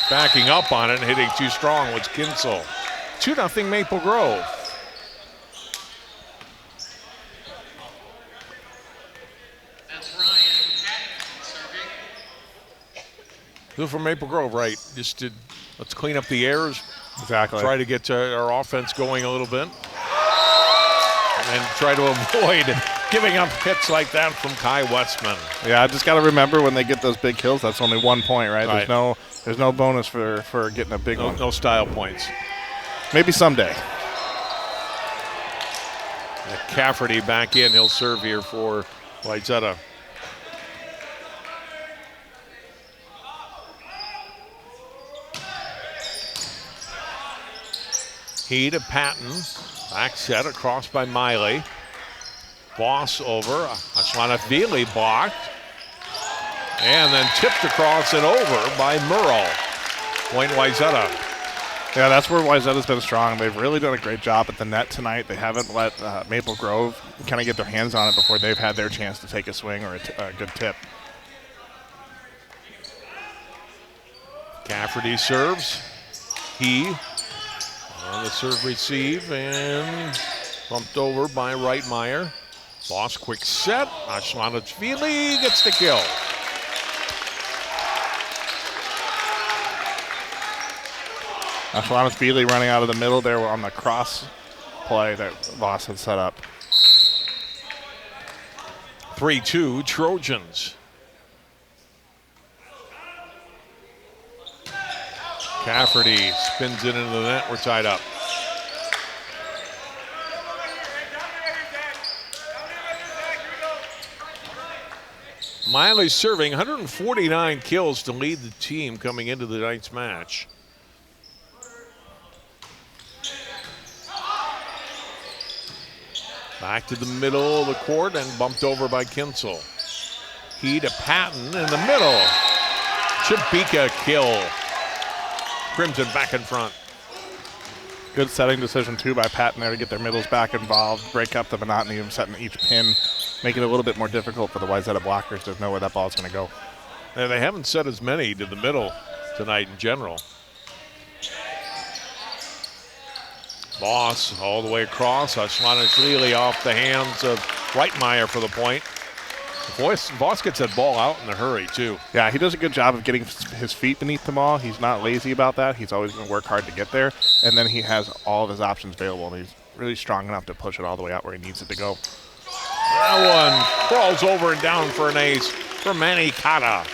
Backing up on it and hitting too strong was Kinsel. 2-0 Maple Grove. That's Ryan Patton serving. Who from Maple Grove, right? Let's clean up the errors. Exactly. Try to get our offense going a little bit. And try to avoid giving up hits like that from Kai Westman. Yeah, I just got to remember when they get those big kills, that's only 1 point, right? Right. There's no bonus for getting a big one. No style points. Maybe someday. Cafferty back in. He'll serve here for Wayzata. He to Patton. Back set across by Miley. Voss over. Ashlanavili blocked. And then tipped across and over by Murrow. Point Wayzata. Yeah, that's where Wayzata's been strong. They've really done a great job at the net tonight. They haven't let Maple Grove kind of get their hands on it before they've had their chance to take a swing or a good tip. Cafferty serves. He on the serve receive and bumped over by Reitmeyer. Voss quick set. Ashlanavili gets the kill. Ashlanavili running out of the middle there on the cross play that Voss had set up. 3-2 Trojans. Cafferty spins it into the net. We're tied up. Miley's serving 149 kills to lead the team coming into the night's match. Back to the middle of the court and bumped over by Kinsel. He to Patton in the middle. Chibika kill. Crimson back in front. Good setting decision, too, by Patton there to get their middles back involved, break up the monotony of setting each pin, make it a little bit more difficult for the Wayzata blockers to know where that ball's going to go. And they haven't set as many to the middle tonight in general. Voss all the way across. Ashlanavili off the hands of Reitmeyer for the point. Voss gets that ball out in a hurry, too. Yeah, he does a good job of getting his feet beneath the ball. He's not lazy about that. He's always going to work hard to get there. And then he has all of his options available, and he's really strong enough to push it all the way out where he needs it to go. That one crawls over and down for an ace for Manny Kata.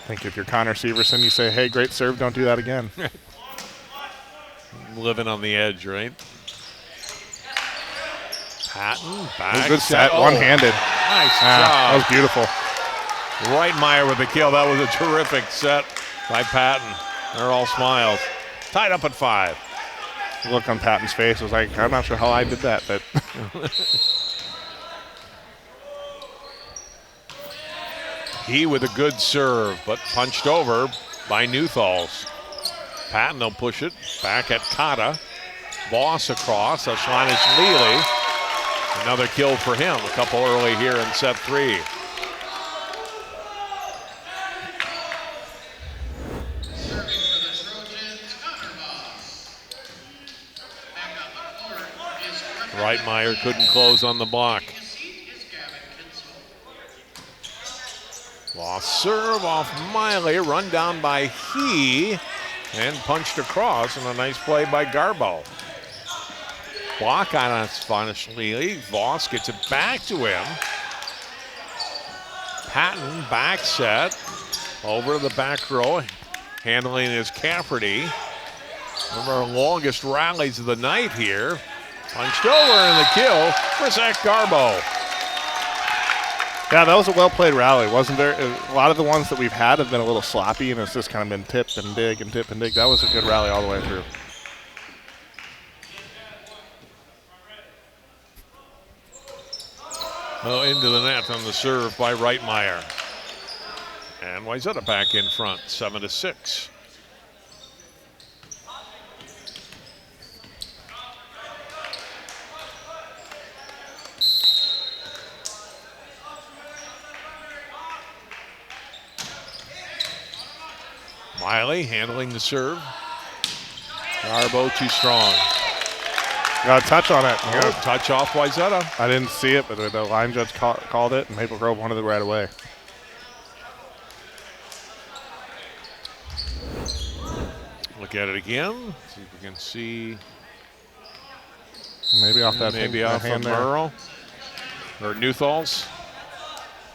I think if you're Connor Severson, you say, hey, great serve, don't do that again. Living on the edge, right? Patton back. Good set, one-handed. Nice job. That was beautiful. Reitmeyer with the kill. That was a terrific set by Patton. They're all smiles. Tied up at 5. The look on Patton's face was like, I'm not sure how I did that, but He with a good serve, but punched over by Newthalls. Patton will push it back at Kata. Voss across. Ashlanavili. Another kill for him. A couple early here in set 3. Serving for the Trojans, Connor Voss. Back on the court is Reitmeyer couldn't close on the block. taking a seat is Gavin Kinsel. Lost serve off Miley, run down by He, and punched across, and a nice play by Garbo. Block on Ashlanavili. Voss gets it back to him. Patton back set over to the back row, handling his Cafferty. One of our longest rallies of the night here. Punched over in the kill for Zach Garbo. yeah, that was a well-played rally, wasn't there? A lot of the ones that we've had have been a little sloppy, and it's just kind of been tip and dig and tip and dig. That was a good rally all the way through. Oh, into the net on the serve by Reitmeyer. And Wayzata back in front, 7-6. Miley handling the serve. Garbo too strong. Got a touch on it. Touch off Wayzata. I didn't see it, but the line judge called it, and Maple Grove wanted it right away. Look at it again. See if we can see. Maybe off that Maybe off of Merle. Or Newthals.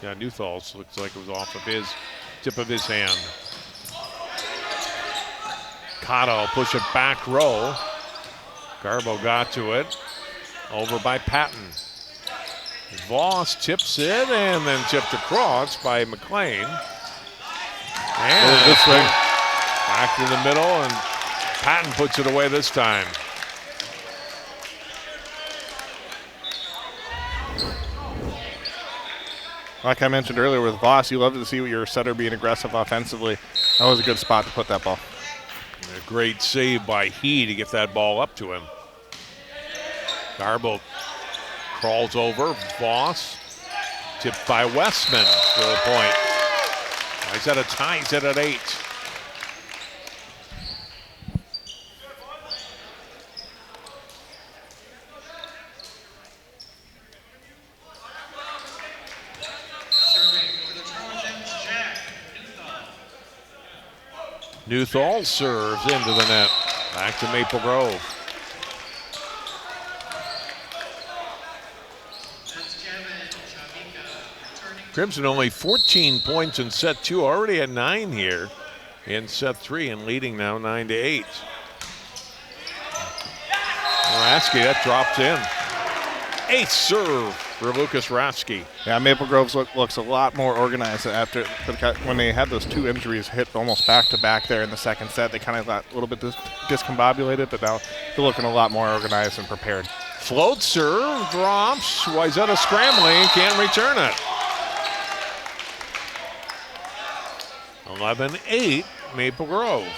Yeah, Newthals looks like it was off of his tip of his hand. Cotto will push it back row. Garbo got to it. Over by Patton. Voss tips it and then tipped across by McLean. And this way. Back to the middle, and Patton puts it away this time. Like I mentioned earlier with Voss, you love to see your setter being aggressive offensively. That was a good spot to put that ball. And a great save by He to get that ball up to him. Garbo crawls over. Voss tipped by Westman for the point. Wayzata ties it at 8. Serving for the Trojans, Jack Newthal serves into the net. Back to Maple Grove. That's Kevin Chavika returning. Crimson only 14 points in set 2, already at 9 here in set 3 and leading now 9-8. Rasky, that drops in. Ace serve for Lucas Rasky. Yeah, Maple Grove looks a lot more organized after when they had those 2 injuries hit almost back to back there in the second set. They kind of got a little bit discombobulated, but now they're looking a lot more organized and prepared. Float serve, drops. Wayzata scrambling, can't return it. 11-8, Maple Grove.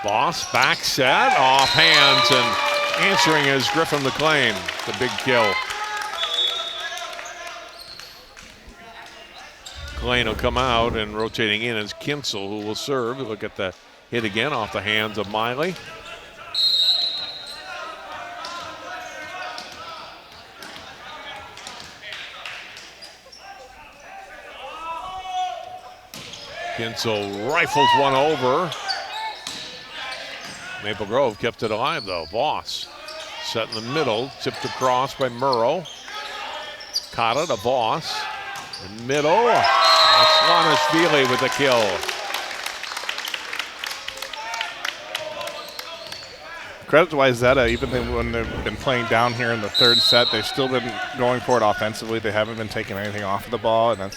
Voss back set, off hands, and answering is Griffin McLean, the big kill. McLean will come out, and rotating in is Kinsel, who will serve. Look at the hit again off the hands of Miley. Kinsel rifles one over. Maple Grove kept it alive, though. Voss set in the middle, tipped across by Murrow. Cotta to Voss. In the middle, Slanishvili with the kill. Credit to Wayzata, even when they've been playing down here in the third set, they've still been going for it offensively. They haven't been taking anything off of the ball, and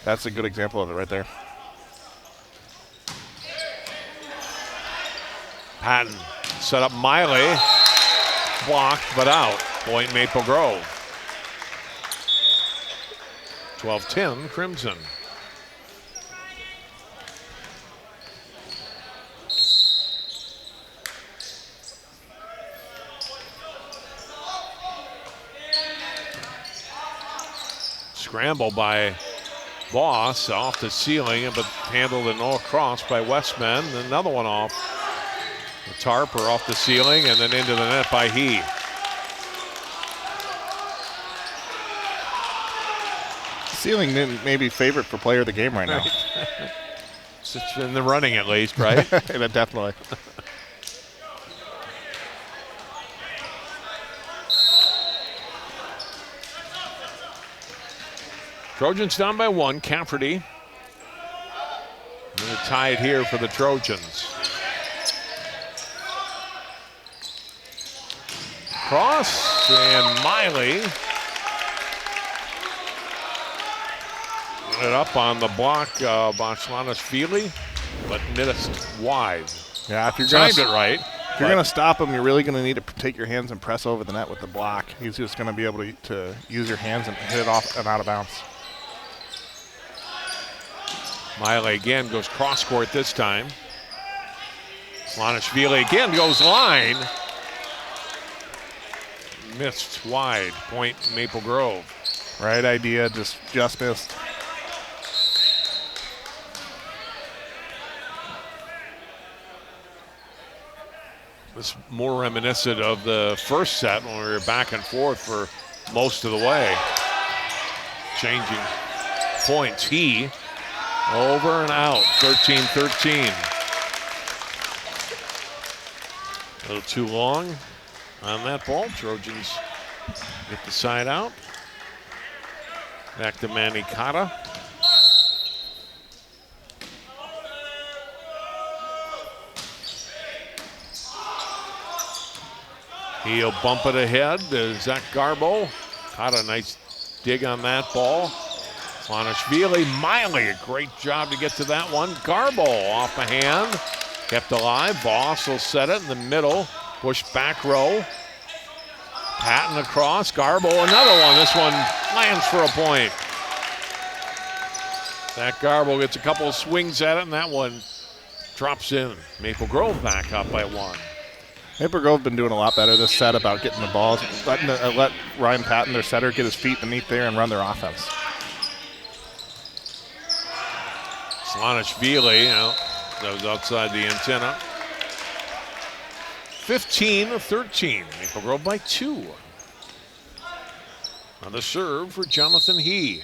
that's a good example of it right there. Patton set up Miley. Blocked, but out. Point Maple Grove. 12-10 Crimson. Scramble by Voss off the ceiling, but handled and all cross by Westman. Another one off the tarp or off the ceiling, and then into the net by He. Ceiling may be favorite for player of the game right now. It's in the running at least, right? Yeah, definitely. Trojans down by 1. Cafferty. Going to tie it here for the Trojans. Cross, and Miley it up on the block by Slanishvili, but missed wide. Yeah, if you're timed it right. If you're going to stop him, you're really going to need to take your hands and press over the net with the block. He's just going to be able to use your hands and hit it off and out of bounds. Miley again goes cross court this time. Slanishvili again goes line. missed wide. Point Maple Grove. Right idea, just missed. This more reminiscent of the first set when we were back and forth for most of the way. Changing points. He over and out, 13-13. A little too long on that ball. Trojans get the side out. Back to Manny Kata. He'll bump it ahead to Zach Garbo. Kata, nice dig on that ball. Planishvili, Miley, a great job to get to that one. Garbo off the hand, kept alive. Voss will set it in the middle, push back row. Patton across, Garbo, another one. This one lands for a point. That Garbo gets a couple of swings at it, and that one drops in. Maple Grove back up by 1. Maple Grove been doing a lot better this set about getting the balls, let Ryan Patton, their setter, get his feet beneath there and run their offense. Planishvili, that was outside the antenna. 15-13, Maple Grove by 2. On the serve for Jonathan He.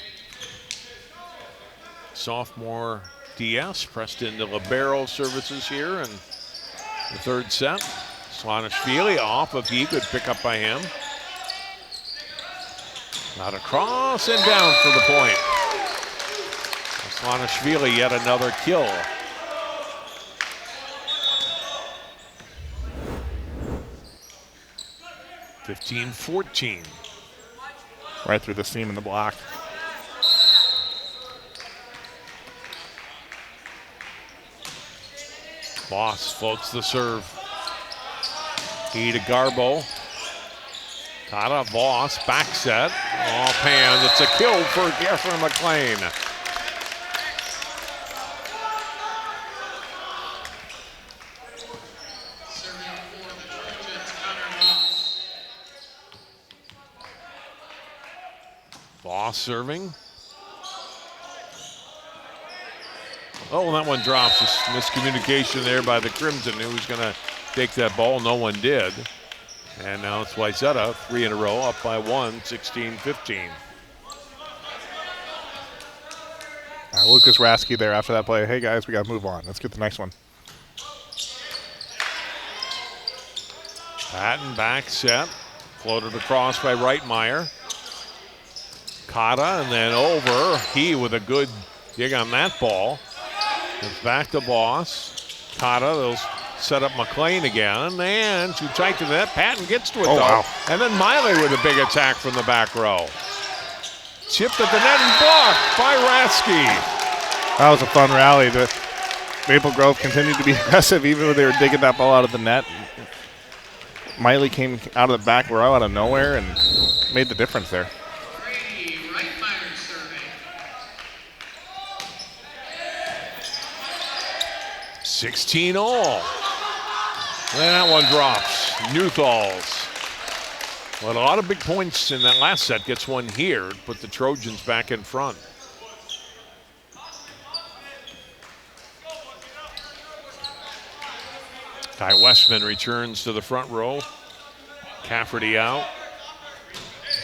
Sophomore DS pressed into libero services here in the third set. Planishvili off of He, good pickup by him. Not across and down for the point. Planishvili yet another kill. (15-14). Right through the seam in the block. Voss floats the serve. He to Garbo. Kata, Voss, back set. Off hand, it's a kill for Geoffrey McLean. Voss serving. Oh, and that one drops. Just miscommunication there by the Crimson, who was going to take that ball. No one did. And now it's Wayzata, 3 in a row, up by 1, 16-15. Lucas Rasky there after that play. Hey, guys, we got to move on. Let's get the next one. Patton back set. Floated across by Reitmeyer. Kata and then over. He with a good dig on that ball. It's back to Voss. Kata, they'll set up McLean again. And too tight to the net. Patton gets to it, though. Wow. And then Miley with a big attack from the back row. Chipped at the net and blocked by Rasky. That was a fun rally. The Maple Grove continued to be aggressive even when they were digging that ball out of the net. Miley came out of the back row out of nowhere and made the difference there. 16 all. And that one drops. Newthal's. Well, a lot of big points in that last set. Gets one here. Put the Trojans back in front. Ty Westman returns to the front row. Cafferty out.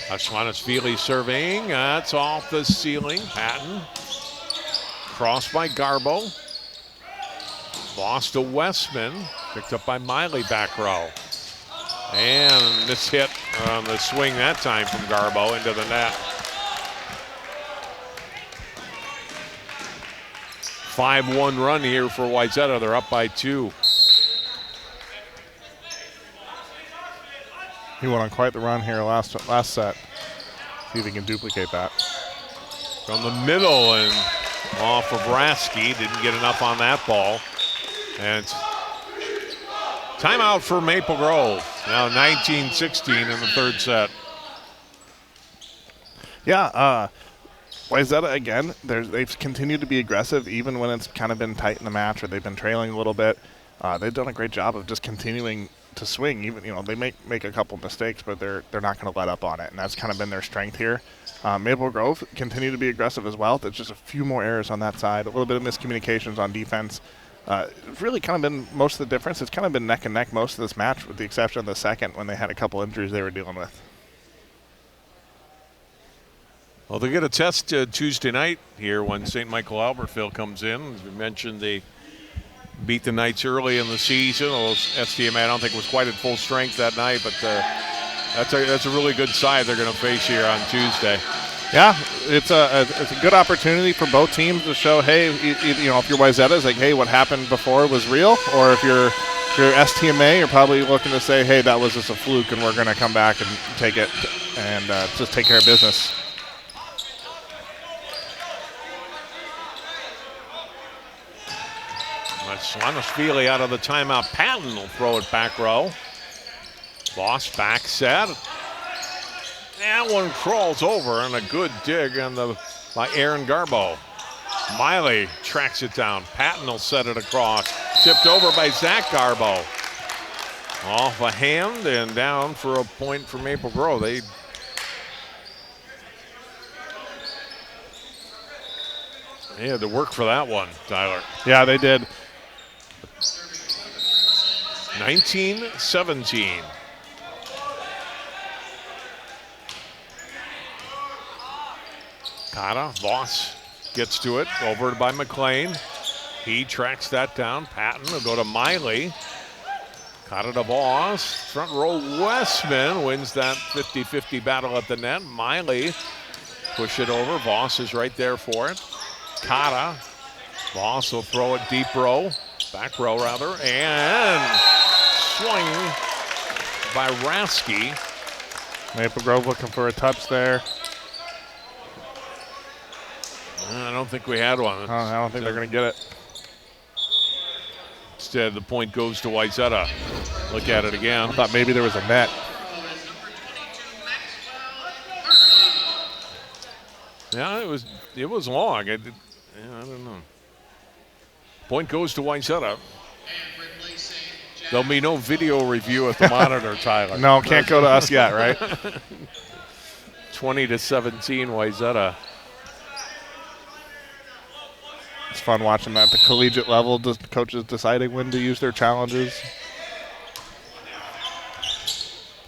Planishvili serving. That's off the ceiling. Patton. Crossed by Garbo. Lost to Westman. Picked up by Miley back row. And this hit on the swing that time from Garbo into the net. 5-1 run here for Wayzata. They're up by 2. He went on quite the run here last set. See if he can duplicate that. From the middle and off of Rasky. Didn't get enough on that ball. And timeout for Maple Grove. Now 19-16 in the third set. Yeah, Wayzata, again, they've continued to be aggressive even when it's kind of been tight in the match or they've been trailing a little bit. They've done a great job of just continuing to swing. Even they make a couple mistakes, but they're not going to let up on it, and that's kind of been their strength here. Maple Grove continue to be aggressive as well. There's just a few more errors on that side, a little bit of miscommunications on defense. It's really kind of been most of the difference. It's kind of been neck and neck most of this match, with the exception of the second when they had a couple injuries they were dealing with. Well, they get a test Tuesday night here when St. Michael Albertville comes in. As we mentioned, they beat the Knights early in the season. STMA, I don't think, was quite at full strength that night, but that's a really good side they're going to face here on Tuesday. Yeah, it's a good opportunity for both teams to show, hey, if you're Wayzata, it's like, hey, what happened before was real, or if you're STMA, you're probably looking to say, hey, that was just a fluke, and we're going to come back and take it and just take care of business. Swanishvili out of the timeout. Patton will throw it back row. Voss back set. That one crawls over, and a good dig by Aaron Garbo. Miley tracks it down. Patton will set it across. Tipped over by Zach Garbo. Off a hand and down for a point for Maple Grove. They had to work for that one, Tyler. Yeah, they did. 19-17. Kata, Voss gets to it, over by McLean. He tracks that down. Patton will go to Miley. Kata to Voss. Front row Westman wins that 50-50 battle at the net. Miley push it over. Voss is right there for it. Kata. Voss will throw it deep row. Back row, rather. And swing by Rasky. Maple Grove looking for a touch there. I don't think we had one. I don't think they're going to get it. Instead, the point goes to Wayzata. Look at it again. I thought maybe there was a net. Yeah, it was long. I don't know. Point goes to Wayzata. There'll be no video review at the monitor, Tyler. No, can't go to us yet, right? 20-17, Wayzata. It's fun watching that at the collegiate level, just coaches deciding when to use their challenges.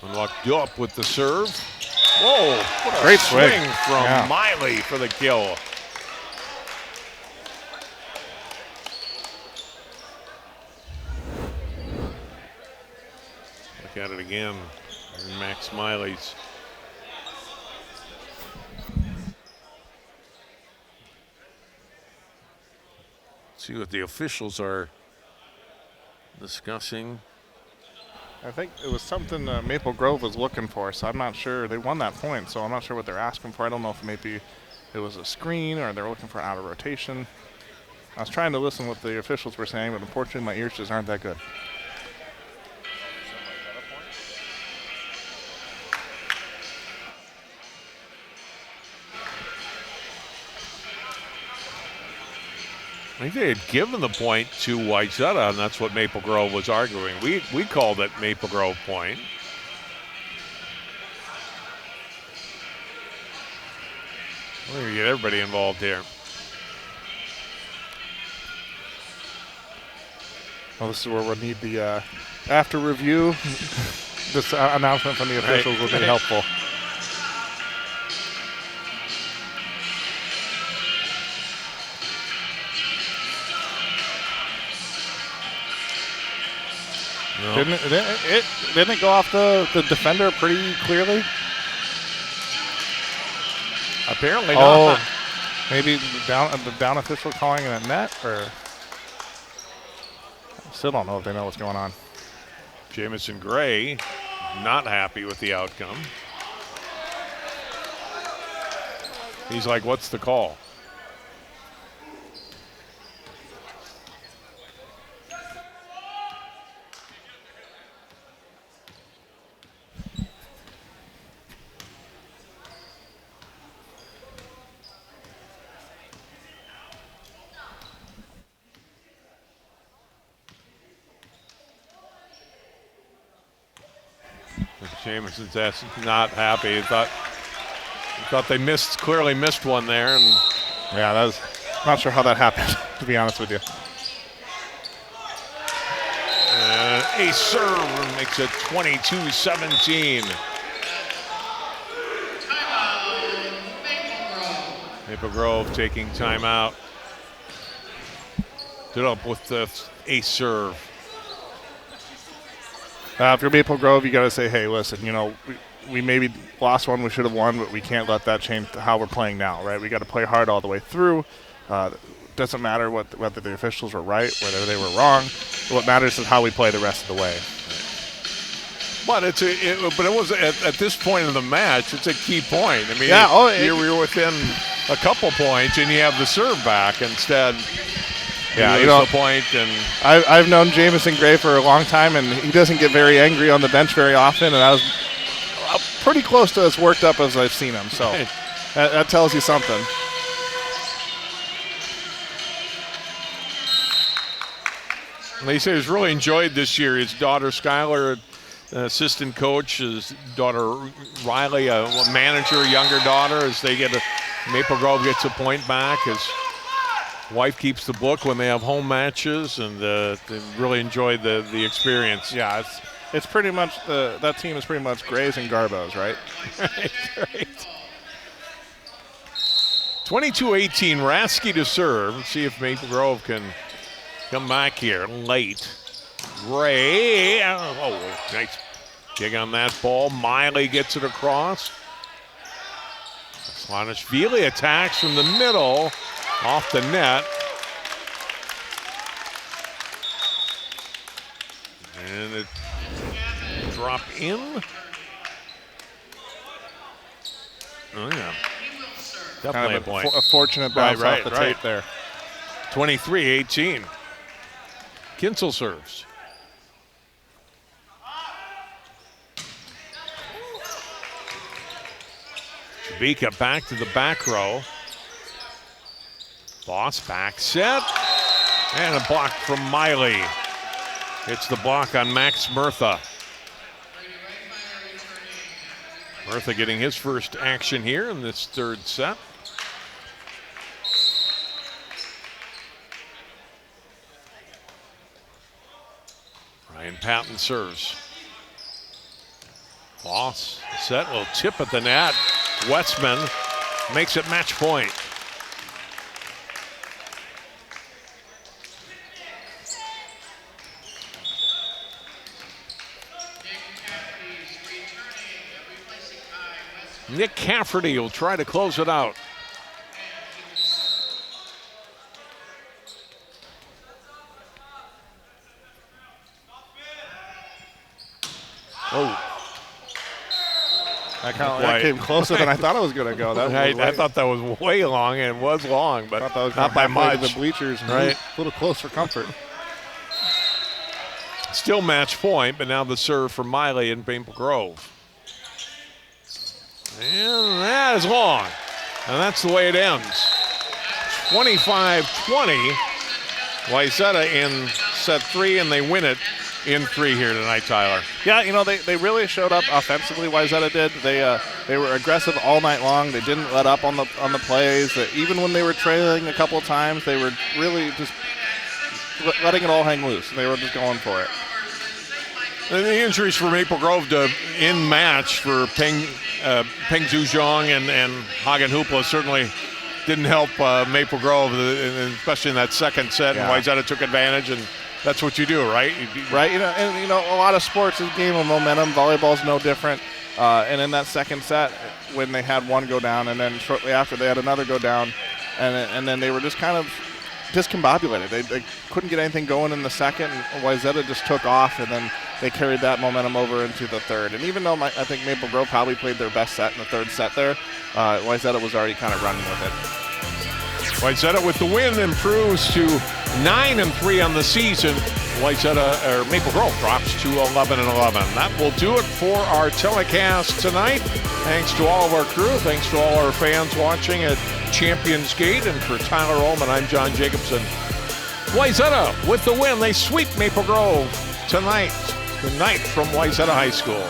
Unlocked up with the serve. Whoa, what a great swing from Miley for the kill. Look at it again. Max Miley's. See what the officials are discussing. I think it was something Maple Grove was looking for, so I'm not sure. They won that point, so I'm not sure what they're asking for. I don't know if maybe it was a screen or they're looking for an out of rotation. I was trying to listen to what the officials were saying, but unfortunately my ears just aren't that good. I think they had given the point to Wayzata, and that's what Maple Grove was arguing. We called it Maple Grove point. We're going to get everybody involved here. Well, this is where we'll need the after review. This announcement from the officials will be helpful. No. Didn't it go off the defender pretty clearly? Apparently not. Maybe the down official calling it a net, or still don't know if they know what's going on. Jamison Gray not happy with the outcome. He's like, what's the call? Jameson's not happy. He thought they clearly missed one there. And yeah, that was not sure how that happened, to be honest with you. A serve makes it 22-17. Maple Grove taking timeout. Did up with the ace serve. If you're Maple Grove, you got to say, hey, listen, we maybe lost one we should have won, but we can't let that change how we're playing now, right? We got to play hard all the way through. Doesn't matter whether the officials were right, whether they were wrong. What matters is how we play the rest of the way. But it was at this point in the match, it's a key point. I mean, we were within a couple points, and you have the serve back instead. Yeah, the point. And I've known Jamison Gray for a long time, and he doesn't get very angry on the bench very often. And I was pretty close to as worked up as I've seen him. So that tells you something. He said he's really enjoyed this year. His daughter Skylar, assistant coach, his daughter Riley, a manager, younger daughter, as Maple Grove gets a point back. His wife keeps the book when they have home matches, and they really enjoyed the experience. Yeah, it's pretty much that team is pretty much Grays and Garbos, right? Right. 22-18, Rasky to serve. Let's see if Maple Grove can come back here late. Gray, nice dig on that ball. Miley gets it across. Slanishvili attacks from the middle, off the net. And it drop in. Oh, yeah. Definitely kind of a point. A fortunate bounce off the tape there. 23-18. Kinsel serves. Shabika back to the back row. Boss back set. And a block from Miley. It's the block on Max Murtha. Murtha getting his first action here in this third set. Ryan Patton serves. Boss set, little tip at the net. Westman makes it match point. Nick Cafferty will try to close it out. Oh. That came closer than I thought it was going to go. I thought that was way long, and it was long, but not by much. The bleachers, right? A little close for comfort. Still match point, but now the serve for Miley in Maple Grove. And that is long. And that's the way it ends. 25-20. Wayzata in set 3, and they win it in 3 here tonight, Tyler. Yeah, they really showed up offensively. Wayzata did. They were aggressive all night long. They didn't let up on the plays. Even when they were trailing a couple of times, they were really just letting it all hang loose. They were just going for it. And the injuries for Maple Grove to in match for Peng Zhujiang and Hagen Hoopla certainly didn't help Maple Grove, especially in that second set. Yeah. And Wayzata took advantage, and that's what you do, right? Right. A lot of sports is a game of momentum. Volleyball's no different. And in that second set, when they had one go down, and then shortly after they had another go down, and then they were just kind of discombobulated. They couldn't get anything going in the second, and Wayzata just took off, and then they carried that momentum over into the third. And even though I think Maple Grove probably played their best set in the third set there, Wayzata was already kind of running with it. Wayzata with the win improves to 9-3 on the season. Maple Grove drops to 11-11. That will do it for our telecast tonight. Thanks to all of our crew. Thanks to all our fans watching at Champions Gate. And for Tyler Ullman, I'm John Jacobson. Wayzata with the win. They sweep Maple Grove tonight. Good night from Wayzata High School.